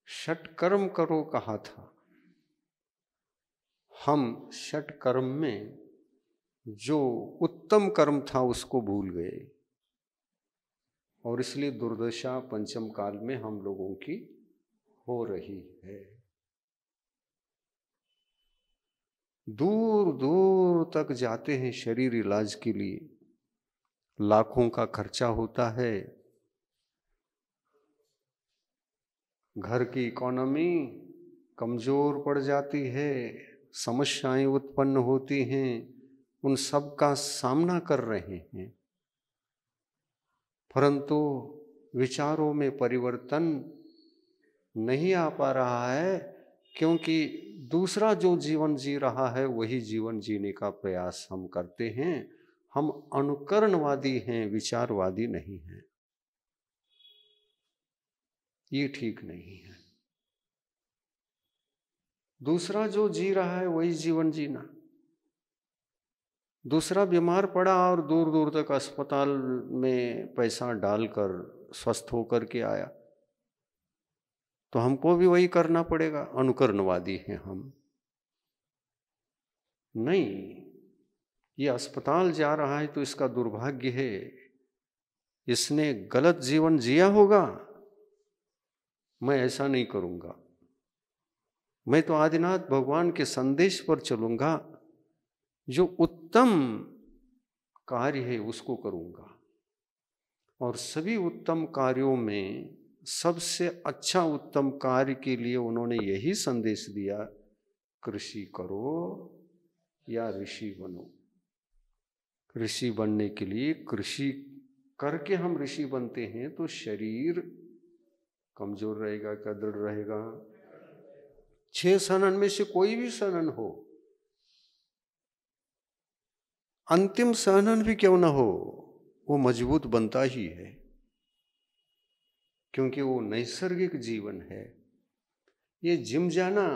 षटकर्म करो कहा था। हम षटकर्म में जो उत्तम कर्म था उसको भूल गए, और इसलिए दुर्दशा पंचम काल में हम लोगों की हो रही है। दूर दूर तक जाते हैं शरीर इलाज के लिए, लाखों का खर्चा होता है, घर की इकोनॉमी कमजोर पड़ जाती है, समस्याएं उत्पन्न होती हैं, उन सब का सामना कर रहे हैं, परंतु विचारों में परिवर्तन नहीं आ पा रहा है, क्योंकि दूसरा जो जीवन जी रहा है वही जीवन जीने का प्रयास हम करते हैं। हम अनुकरणवादी हैं, विचारवादी नहीं हैं। ये ठीक नहीं है। दूसरा जो जी रहा है वही जीवन जीना। दूसरा बीमार पड़ा और दूर दूर तक अस्पताल में पैसा डालकर स्वस्थ होकर के आया, तो हमको भी वही करना पड़ेगा। अनुकरणवादी हैं हम। नहीं, ये अस्पताल जा रहा है तो इसका दुर्भाग्य है, इसने गलत जीवन जिया होगा, मैं ऐसा नहीं करूंगा। मैं तो आदिनाथ भगवान के संदेश पर चलूंगा, जो उत्तम कार्य है उसको करूंगा। और सभी उत्तम कार्यों में सबसे अच्छा उत्तम कार्य के लिए उन्होंने यही संदेश दिया, कृषि करो या ऋषि बनो। ऋषि बनने के लिए कृषि करके हम ऋषि बनते हैं तो शरीर कमजोर रहेगा क्या दृढ़ रहेगा? 6 सनन में से कोई भी सनन हो, अंतिम सनन भी क्यों ना हो, वो मजबूत बनता ही है, क्योंकि वो नैसर्गिक जीवन है। ये जिम जाना,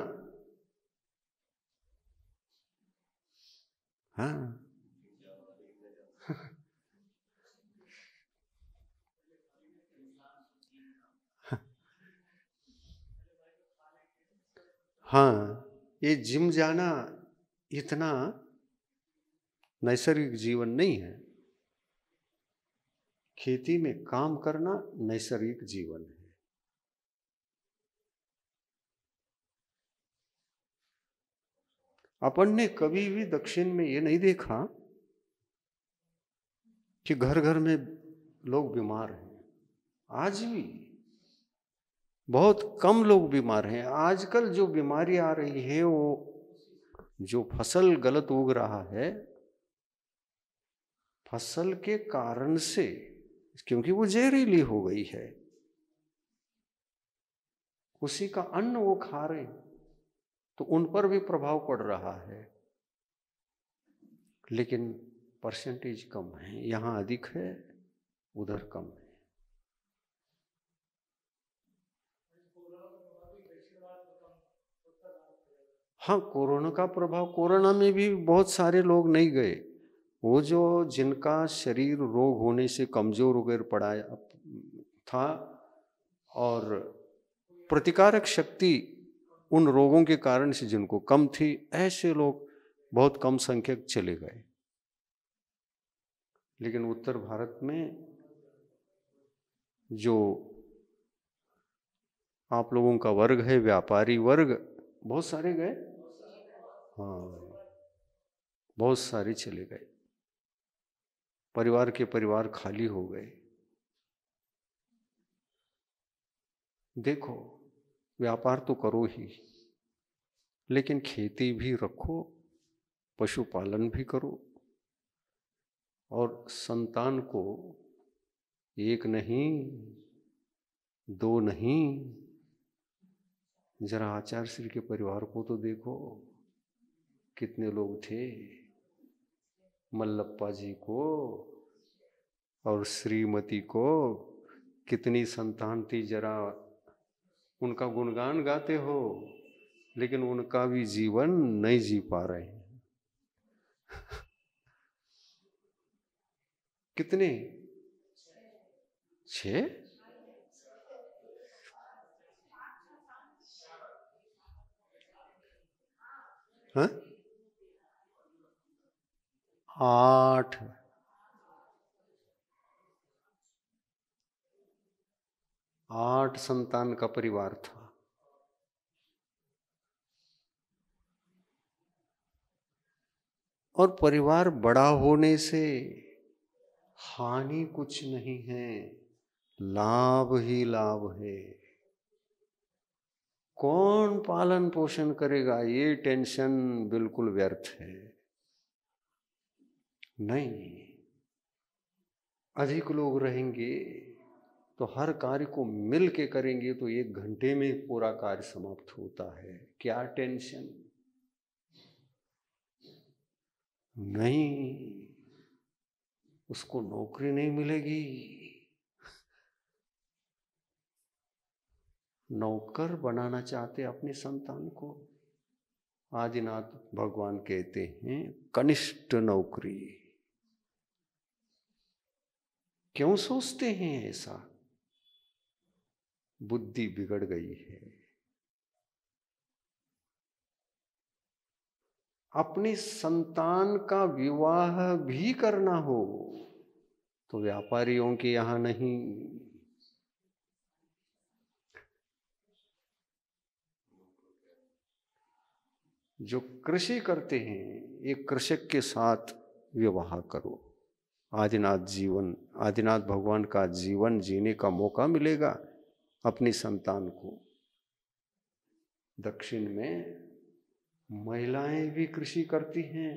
हाँ हाँ, ये जिम जाना इतना नैसर्गिक जीवन नहीं है। खेती में काम करना नैसर्गिक जीवन है। अपन ने कभी भी दक्षिण में ये नहीं देखा कि घर घर में लोग बीमार हैं। आज भी बहुत कम लोग बीमार हैं। आजकल जो बीमारी आ रही है वो जो फसल गलत उग रहा है, फसल के कारण से, क्योंकि वो जहरीली हो गई है, उसी का अन्न वो खा रहे, तो उन पर भी प्रभाव पड़ रहा है। लेकिन परसेंटेज कम है, यहां अधिक है, उधर कम है। हाँ, कोरोना का प्रभाव, कोरोना में भी बहुत सारे लोग नहीं गए। वो जो जिनका शरीर रोग होने से कमजोर वगैरह पड़ा था और प्रतिकारक शक्ति उन रोगों के कारण से जिनको कम थी, ऐसे लोग बहुत कम संख्यक चले गए। लेकिन उत्तर भारत में जो आप लोगों का वर्ग है, व्यापारी वर्ग, बहुत सारे गए। हाँ, बहुत सारे चले गए, परिवार के परिवार खाली हो गए। देखो, व्यापार तो करो ही, लेकिन खेती भी रखो, पशुपालन भी करो, और संतान को एक नहीं, 2 नहीं, जरा आचार्य श्री के परिवार को तो देखो, कितने लोग थे। मल्लप्पा जी को और श्रीमती को कितनी संतान थी, जरा उनका गुणगान गाते हो, लेकिन उनका भी जीवन नहीं जी पा रहे हैं। कितने? 6? हाँ, 8। 8 संतान का परिवार था। और परिवार बड़ा होने से हानि कुछ नहीं है, लाभ ही लाभ है। कौन पालन पोषण करेगा, ये टेंशन बिल्कुल व्यर्थ है। नहीं, अधिक लोग रहेंगे तो हर कार्य को मिल के करेंगे तो 1 घंटे में पूरा कार्य समाप्त होता है। क्या टेंशन? नहीं, उसको नौकरी नहीं मिलेगी। नौकर बनाना चाहते अपने संतान को। आदिनाथ भगवान कहते हैं कनिष्ठ नौकरी। क्यों सोचते हैं ऐसा? बुद्धि बिगड़ गई है। अपनी संतान का विवाह भी करना हो तो व्यापारियों के यहां नहीं, जो कृषि करते हैं एक कृषक के साथ विवाह करो। आदिनाथ भगवान का जीवन जीने का मौका मिलेगा अपनी संतान को। दक्षिण में महिलाएं भी कृषि करती हैं,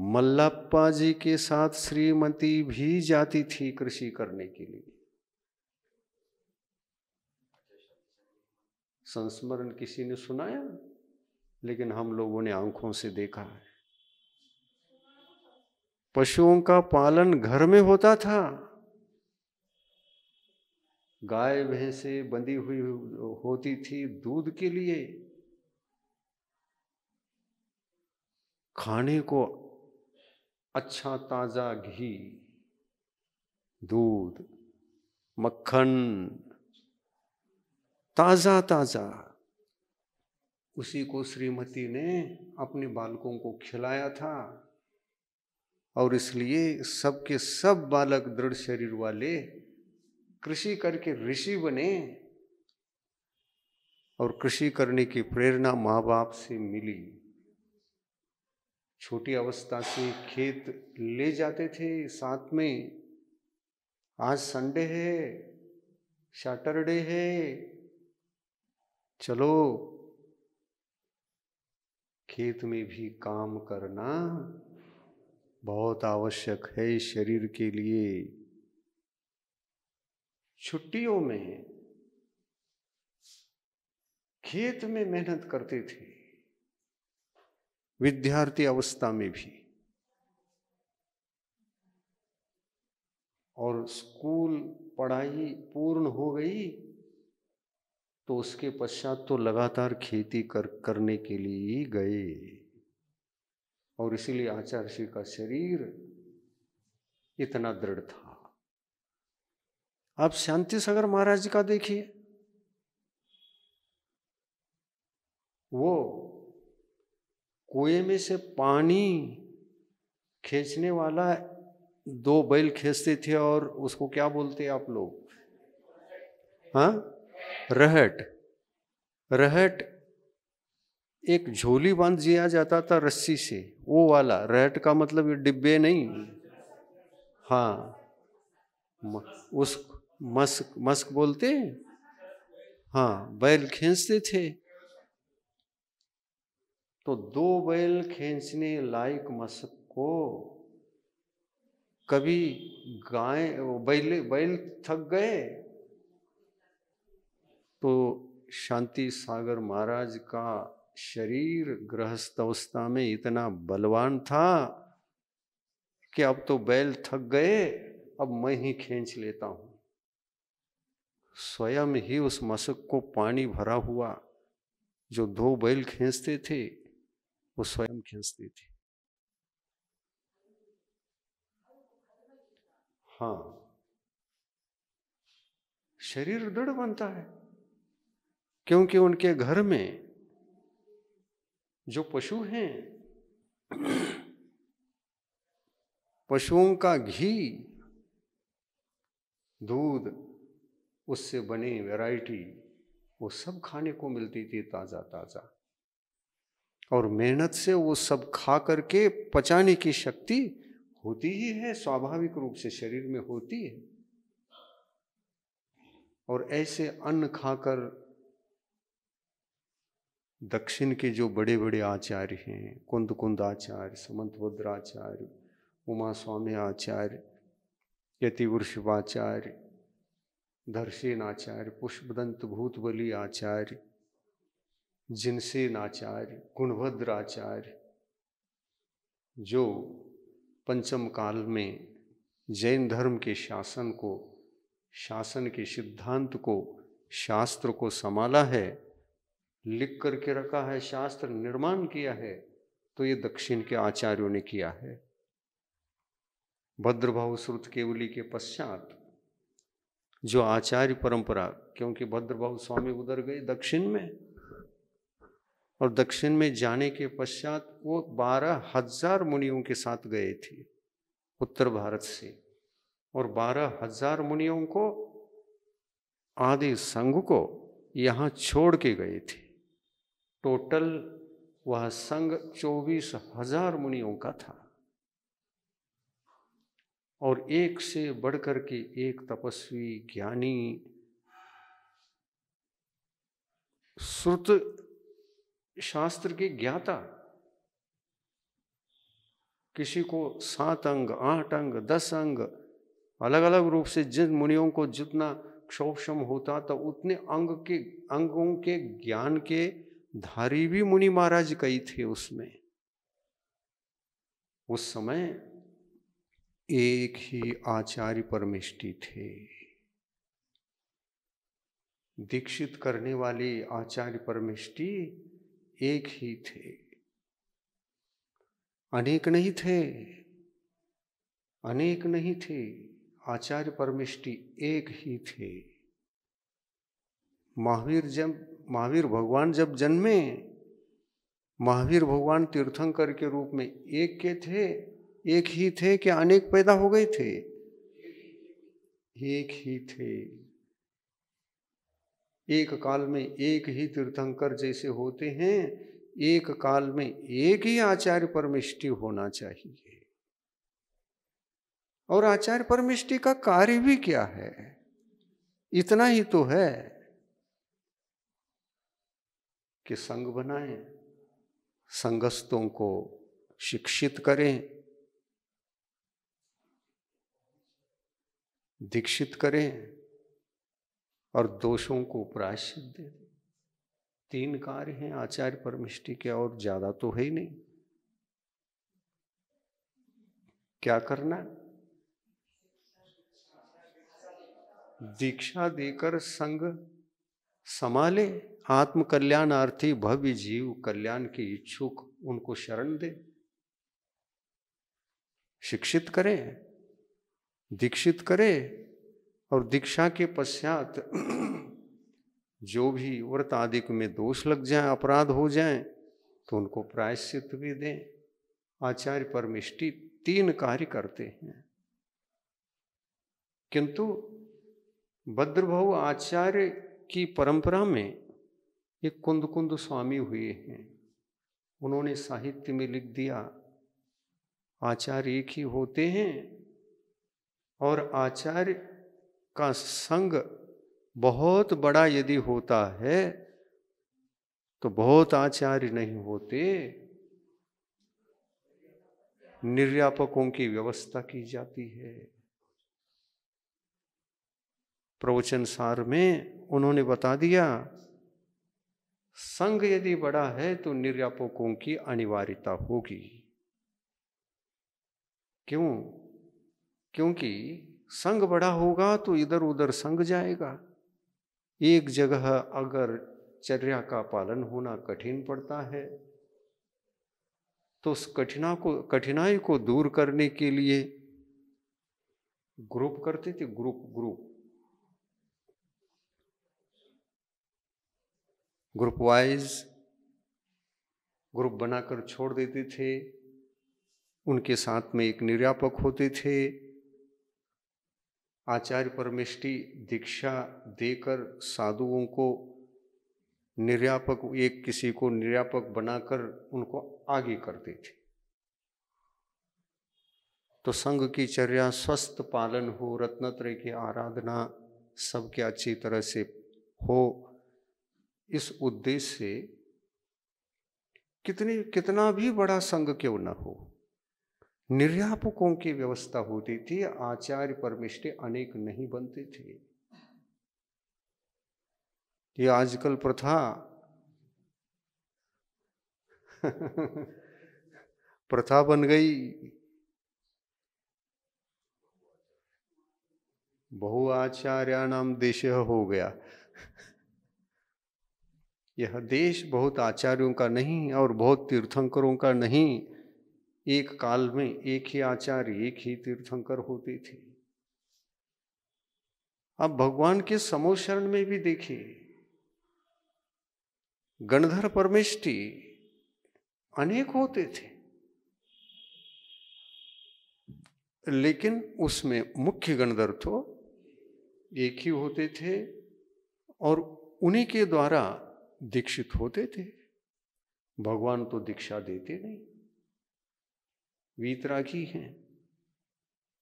मल्लप्पा जी के साथ श्रीमती भी जाती थी कृषि करने के लिए। संस्मरण किसी ने सुनाया, लेकिन हम लोगों ने आंखों से देखा है। पशुओं का पालन घर में होता था। गाय भैंसे बंधी हुई होती थी दूध के लिए। खाने को अच्छा ताजा घी, दूध, मक्खन ताजा ताजा, उसी को श्रीमती ने अपने बालकों को खिलाया था। और इसलिए सबके सब बालक दृढ़ शरीर वाले कृषि करके ऋषि बने। और कृषि करने की प्रेरणा माँ बाप से मिली। छोटी अवस्था से खेत ले जाते थे साथ में। आज संडे है, सैटरडे है, चलो खेत में भी काम करना बहुत आवश्यक है शरीर के लिए। छुट्टियों में खेत में मेहनत करते थे, विद्यार्थी अवस्था में भी। और स्कूल पढ़ाई पूर्ण हो गई तो उसके पश्चात तो लगातार खेती करने के लिए ही गए। और इसीलिए आचार्य श्री का शरीर इतना दृढ़ था। आप शांति सागर महाराज का देखिए, वो कुएं में से पानी खींचने वाला 2 बैल खींचते थे। और उसको क्या बोलते हैं आप लोग? हाँ, रहट। रहट एक झोली बांध दिया जाता था रस्सी से, वो वाला रहट का मतलब ये डिब्बे नहीं। हाँ, उस मस्क मस्क बोलते हैं। हाँ, बैल खींचते थे। तो 2 बैल खींचने लायक मस्क को कभी गाय बैल थक गए तो शांति सागर महाराज का शरीर गृहस्थ अवस्था में इतना बलवान था कि अब तो बैल थक गए, अब मैं ही खींच लेता हूं। स्वयं ही उस मशक को पानी भरा हुआ जो 2 बैल खींचते थे वो स्वयं खींचते थे। हाँ, शरीर दृढ़ बनता है क्योंकि उनके घर में जो पशु हैं, पशुओं का घी, दूध, उससे बनी वैरायटी, वो सब खाने को मिलती थी ताजा ताजा। और मेहनत से वो सब खा करके पचाने की शक्ति होती ही है, स्वाभाविक रूप से शरीर में होती है। और ऐसे अन्न खाकर दक्षिण के जो बड़े बड़े आचार्य हैं, कुंद कुंद आचार्य, समंतभद्र आचार्य, उमा स्वामी आचार्य, यतिवृषभाचार्य, धर्षेन आचार्य, पुष्पदंत भूतबली आचार्य, जिनसेन आचार्य, गुणभद्र आचार्य, जो पंचम काल में जैन धर्म के शासन को, शासन के सिद्धांत को, शास्त्र को संभाला है, लिख करके रखा है, शास्त्र निर्माण किया है, तो ये दक्षिण के आचार्यों ने किया है। भद्रभाव श्रुत केवली के पश्चात जो आचार्य परंपरा, क्योंकि भद्रभाव स्वामी उधर गए दक्षिण में, और दक्षिण में जाने के पश्चात वो 12,000 मुनियों के साथ गए थे उत्तर भारत से। और 12,000 मुनियों को, आदि संघ को यहाँ छोड़ के गए थे। टोटल वह संघ 24,000 मुनियों का था। और एक से बढ़कर के एक तपस्वी, ज्ञानी, श्रुत शास्त्र के ज्ञाता, किसी को 7 अंग, 8 अंग, 10 अंग, अलग अलग रूप से जिन मुनियों को जितना क्षोभशम होता था उतने अंगों के ज्ञान के धारी भी मुनि महाराज कई थे उसमें। उस समय एक ही आचार्य परमेष्टि थे। दीक्षित करने वाले आचार्य परमेष्टि एक ही थे, अनेक नहीं थे, अनेक नहीं थे। आचार्य परमेष्टि एक ही थे। महावीर भगवान जब जन्मे, महावीर भगवान तीर्थंकर के रूप में एक के थे, एक ही थे कि अनेक पैदा हो गए थे? एक ही थे। एक काल में एक ही तीर्थंकर जैसे होते हैं, एक काल में एक ही आचार्य परमेष्टि होना चाहिए। और आचार्य परमेष्टि का कार्य भी क्या है? इतना ही तो है कि संघ बनाएं, संघस्थों को शिक्षित करें, दीक्षित करें और दोषों को प्रायश्चित दे दें। 3 कार्य हैं आचार्य परमेष्टि के, और ज्यादा तो है ही नहीं। क्या करना? दीक्षा देकर संग संभाले, आत्म कल्याणार्थी भव्य जीव कल्याण के इच्छुक उनको शरण दे, शिक्षित करें, दीक्षित करें। और दीक्षा के पश्चात जो भी व्रत आदि में दोष लग जाए, अपराध हो जाए, तो उनको प्रायश्चित भी दें। आचार्य परमेष्टि 3 कार्य करते हैं। किंतु भद्रभव आचार्य की परंपरा में एक कुंद स्वामी हुए हैं। उन्होंने साहित्य में लिख दिया, आचार्य एक ही होते हैं और आचार्य का संग बहुत बड़ा यदि होता है तो बहुत आचार्य नहीं होते, निर्यापकों की व्यवस्था की जाती है। प्रवचन सार में उन्होंने बता दिया, संघ यदि बड़ा है तो निर्यापकों की अनिवार्यता होगी। क्यों? क्योंकि संघ बड़ा होगा तो इधर उधर संघ जाएगा। एक जगह अगर चर्या का पालन होना कठिन पड़ता है तो उस कठिनाई को दूर करने के लिए ग्रुप करते थे, ग्रुप वाइज ग्रुप बनाकर छोड़ देते थे। उनके साथ में एक निर्यापक होते थे। आचार्य परमेष्टि दीक्षा देकर साधुओं को निर्यापक, एक किसी को निर्यापक बनाकर उनको आगे करते थे। तो संघ की चर्या स्वस्थ पालन हो, रत्नत्रय की आराधना सबके अच्छी तरह से हो, इस उद्देश्य से कितना भी बड़ा संघ क्यों न हो, निर्यापकों की व्यवस्था होती थी। आचार्य परमेष्टि अनेक नहीं बनते थे। ये आजकल प्रथा प्रथा बन गई, बहुआचार्याणाम देश हो गया। यह देश बहुत आचार्यों का नहीं और बहुत तीर्थंकरों का नहीं। एक काल में एक ही आचार्य, एक ही तीर्थंकर होते थे। अब भगवान के समोशरण में भी देखिए, गणधर परमेष्टि अनेक होते थे, लेकिन उसमें मुख्य गणधर तो एक ही होते थे और उन्हीं के द्वारा दीक्षित होते थे। भगवान तो दीक्षा देते नहीं, वीतरागी हैं।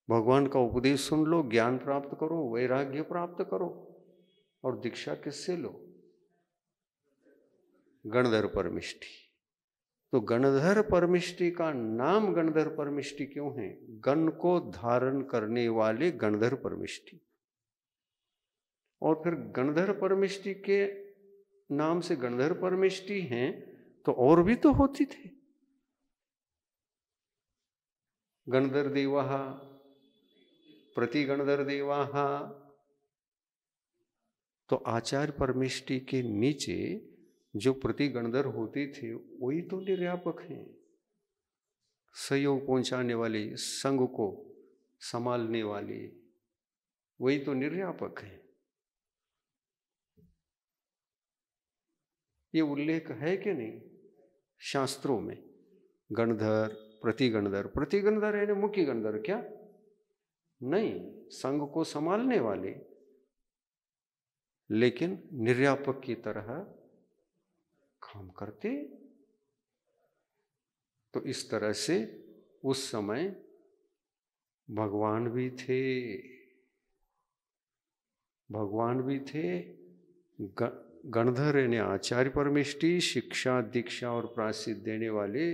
भगवान का उपदेश सुन लो, ज्ञान प्राप्त करो, वैराग्य प्राप्त करो, और दीक्षा किससे लो? गणधर परमेष्टि। तो गणधर परमिष्टि का नाम गणधर परमिष्टि क्यों है? गण को धारण करने वाले गणधर परमिष्टि। और फिर गणधर परमिष्टि के नाम से गणधर परमिष्टि हैं, तो और भी तो होती थे। गणधर देवाः, प्रति गणधर देवाः। तो आचार्य परमिष्टि के नीचे जो प्रति गणधर होते थे वही तो निर्यापक हैं, सहयोग पहुंचाने वाले, संघ को संभालने वाले, वही तो निर्यापक हैं। ये उल्लेख है कि नहीं शास्त्रों में? गणधर, प्रतिगणधर। प्रतिगणधर यानी मुख्य गणधर क्या? नहीं, संघ को संभालने वाले, लेकिन निर्यापक की तरह काम करते। तो इस तरह से उस समय भगवान भी थे, भगवान भी थे। गणधर यानी आचार्य परमिष्टि, शिक्षा, दीक्षा और प्रायश्चित देने वाले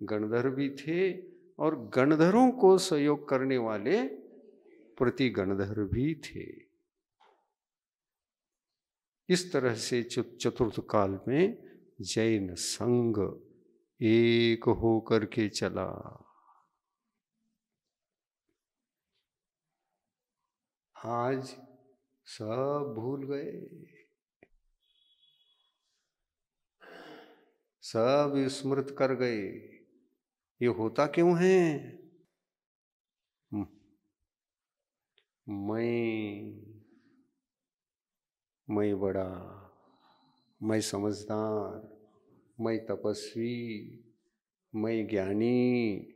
गणधर भी थे, और गणधरों को सहयोग करने वाले प्रति गणधर भी थे। इस तरह से चतुर्थ काल में जैन संघ एक होकर के चला। आज सब भूल गए, सब स्मृत कर गए। ये होता क्यों है? मैं बड़ा, मैं समझदार, मैं तपस्वी, मैं ज्ञानी,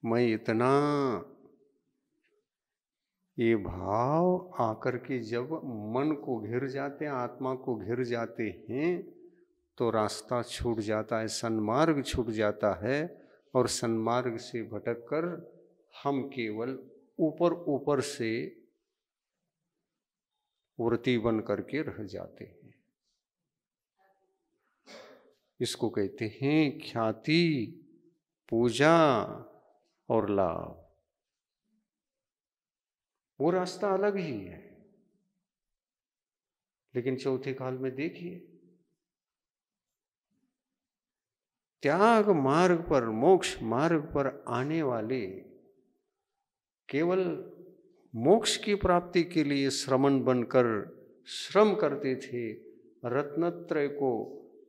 मैं इतना, ये भाव आकर के जब मन को घिर जाते हैं, आत्मा को घिर जाते हैं, तो रास्ता छूट जाता है, सन्मार्ग छूट जाता है, और सन्मार्ग से भटककर हम केवल ऊपर ऊपर से वृत्ति बन करके रह जाते हैं। इसको कहते हैं ख्याति, पूजा और लाभ। वो रास्ता अलग ही है। लेकिन चौथे काल में देखिए, त्याग मार्ग पर, मोक्ष मार्ग पर आने वाले केवल मोक्ष की प्राप्ति के लिए श्रमण बनकर श्रम करते थे। रत्नत्रय को,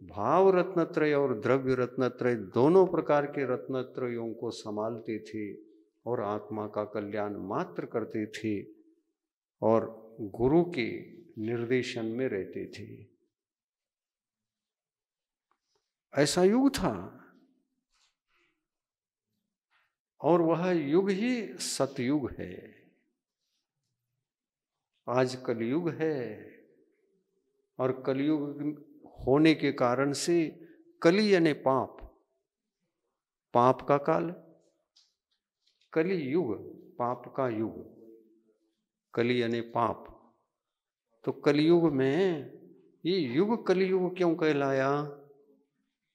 भाव रत्नत्रय और द्रव्य रत्नत्रय, दोनों प्रकार के रत्नत्रयों को संभालते थे और आत्मा का कल्याण मात्र करते थे और गुरु के निर्देशन में रहते थे। ऐसा युग था, और वह युग ही सतयुग है। आज कलयुग है, और कलयुग होने के कारण से कली यानी पाप, पाप का काल, कली युग, पाप का युग, कली यानी पाप। तो कलयुग में, ये युग कलयुग क्यों कहलाया?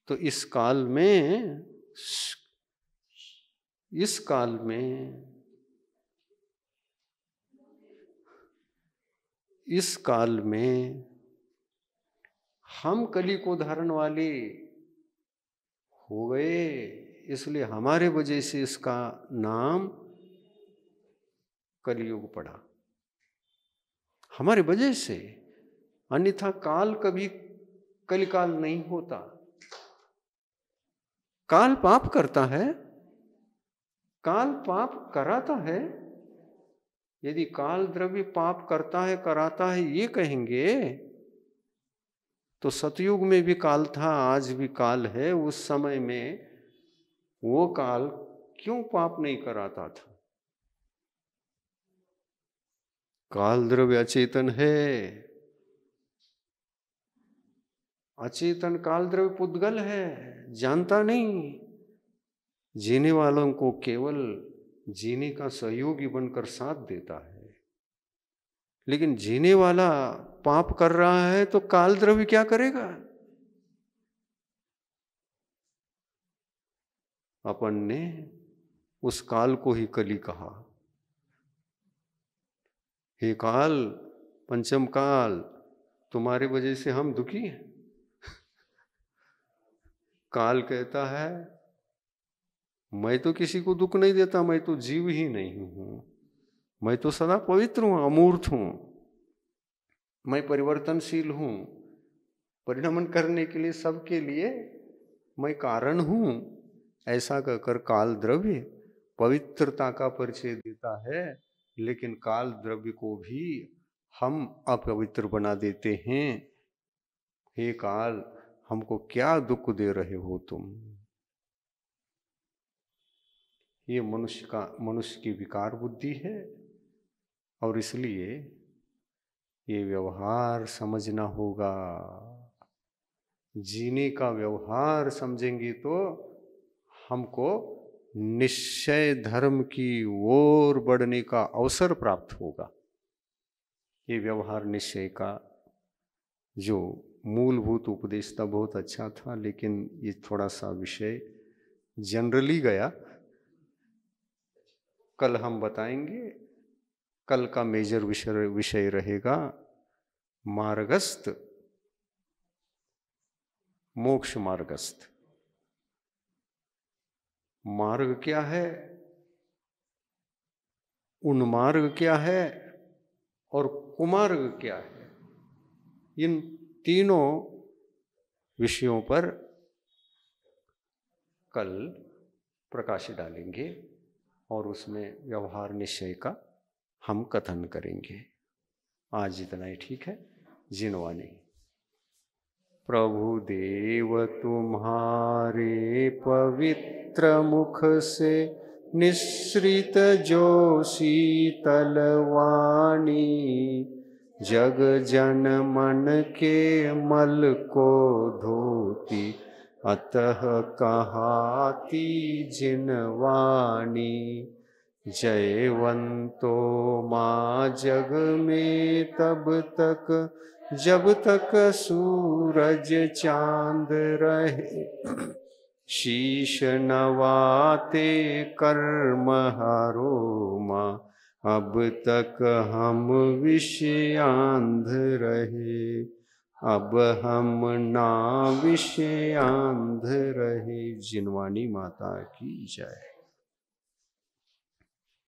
तो इस काल में, इस काल में, इस काल में हम कली को धारण वाले हो गए, इसलिए हमारे वजह से इसका नाम कलयुग पड़ा, हमारे वजह से। अन्यथा काल कभी कलिकाल नहीं होता। काल पाप करता है, काल पाप कराता है। यदि काल द्रव्य पाप करता है, कराता है, ये कहेंगे, तो सतयुग में भी काल था, आज भी काल है। उस समय में वो काल क्यों पाप नहीं कराता था? काल द्रव्य अचेतन है, अचेतन काल द्रव्य पुद्गल है, जानता नहीं। जीने वालों को केवल जीने का सहयोगी बनकर साथ देता है। लेकिन जीने वाला पाप कर रहा है तो काल द्रव्य क्या करेगा? अपन ने उस काल को ही कली कहा। हे काल, पंचम काल, तुम्हारी वजह से हम दुखी हैं। काल कहता है मैं तो किसी को दुख नहीं देता, मैं तो जीव ही नहीं हूं, मैं तो सदा पवित्र हूं, अमूर्त हूं, मैं परिवर्तनशील हूं, परिणमन करने के लिए सबके लिए मैं कारण हूं। ऐसा कहकर काल द्रव्य पवित्रता का परिचय देता है, लेकिन काल द्रव्य को भी हम अपवित्र बना देते हैं। हे काल, हमको क्या दुख दे रहे हो तुम? ये मनुष्य की विकार बुद्धि है, और इसलिए ये व्यवहार समझना होगा। जीने का व्यवहार समझेंगे तो हमको निश्चय धर्म की ओर बढ़ने का अवसर प्राप्त होगा। ये व्यवहार निश्चय का जो मूलभूत उपदेश था बहुत अच्छा था, लेकिन ये थोड़ा सा विषय जनरली गया। कल हम बताएंगे, कल का मेजर विषय रहेगा मार्गस्थ, मोक्ष मार्गस्थ। मार्ग क्या है, उन्मार्ग क्या है और कुमार्ग क्या है, इन तीनों विषयों पर कल प्रकाश डालेंगे और उसमें व्यवहार निश्चय का हम कथन करेंगे। आज इतना ही ठीक है। जिनवानी। प्रभु देव तुम्हारे पवित्र मुख से निःसृत जो शीतल वाणी, जग जन मन के मल को धोती, अतः कहाती जिनवाणी। जयवंतो माँ जग में तब तक जब तक सूरज चांद रहे, शीश नवाते कर्म हरो माँ, अब तक हम विषयांध रहे, अब हम ना विषयांध रहे। जिनवानी माता की जय।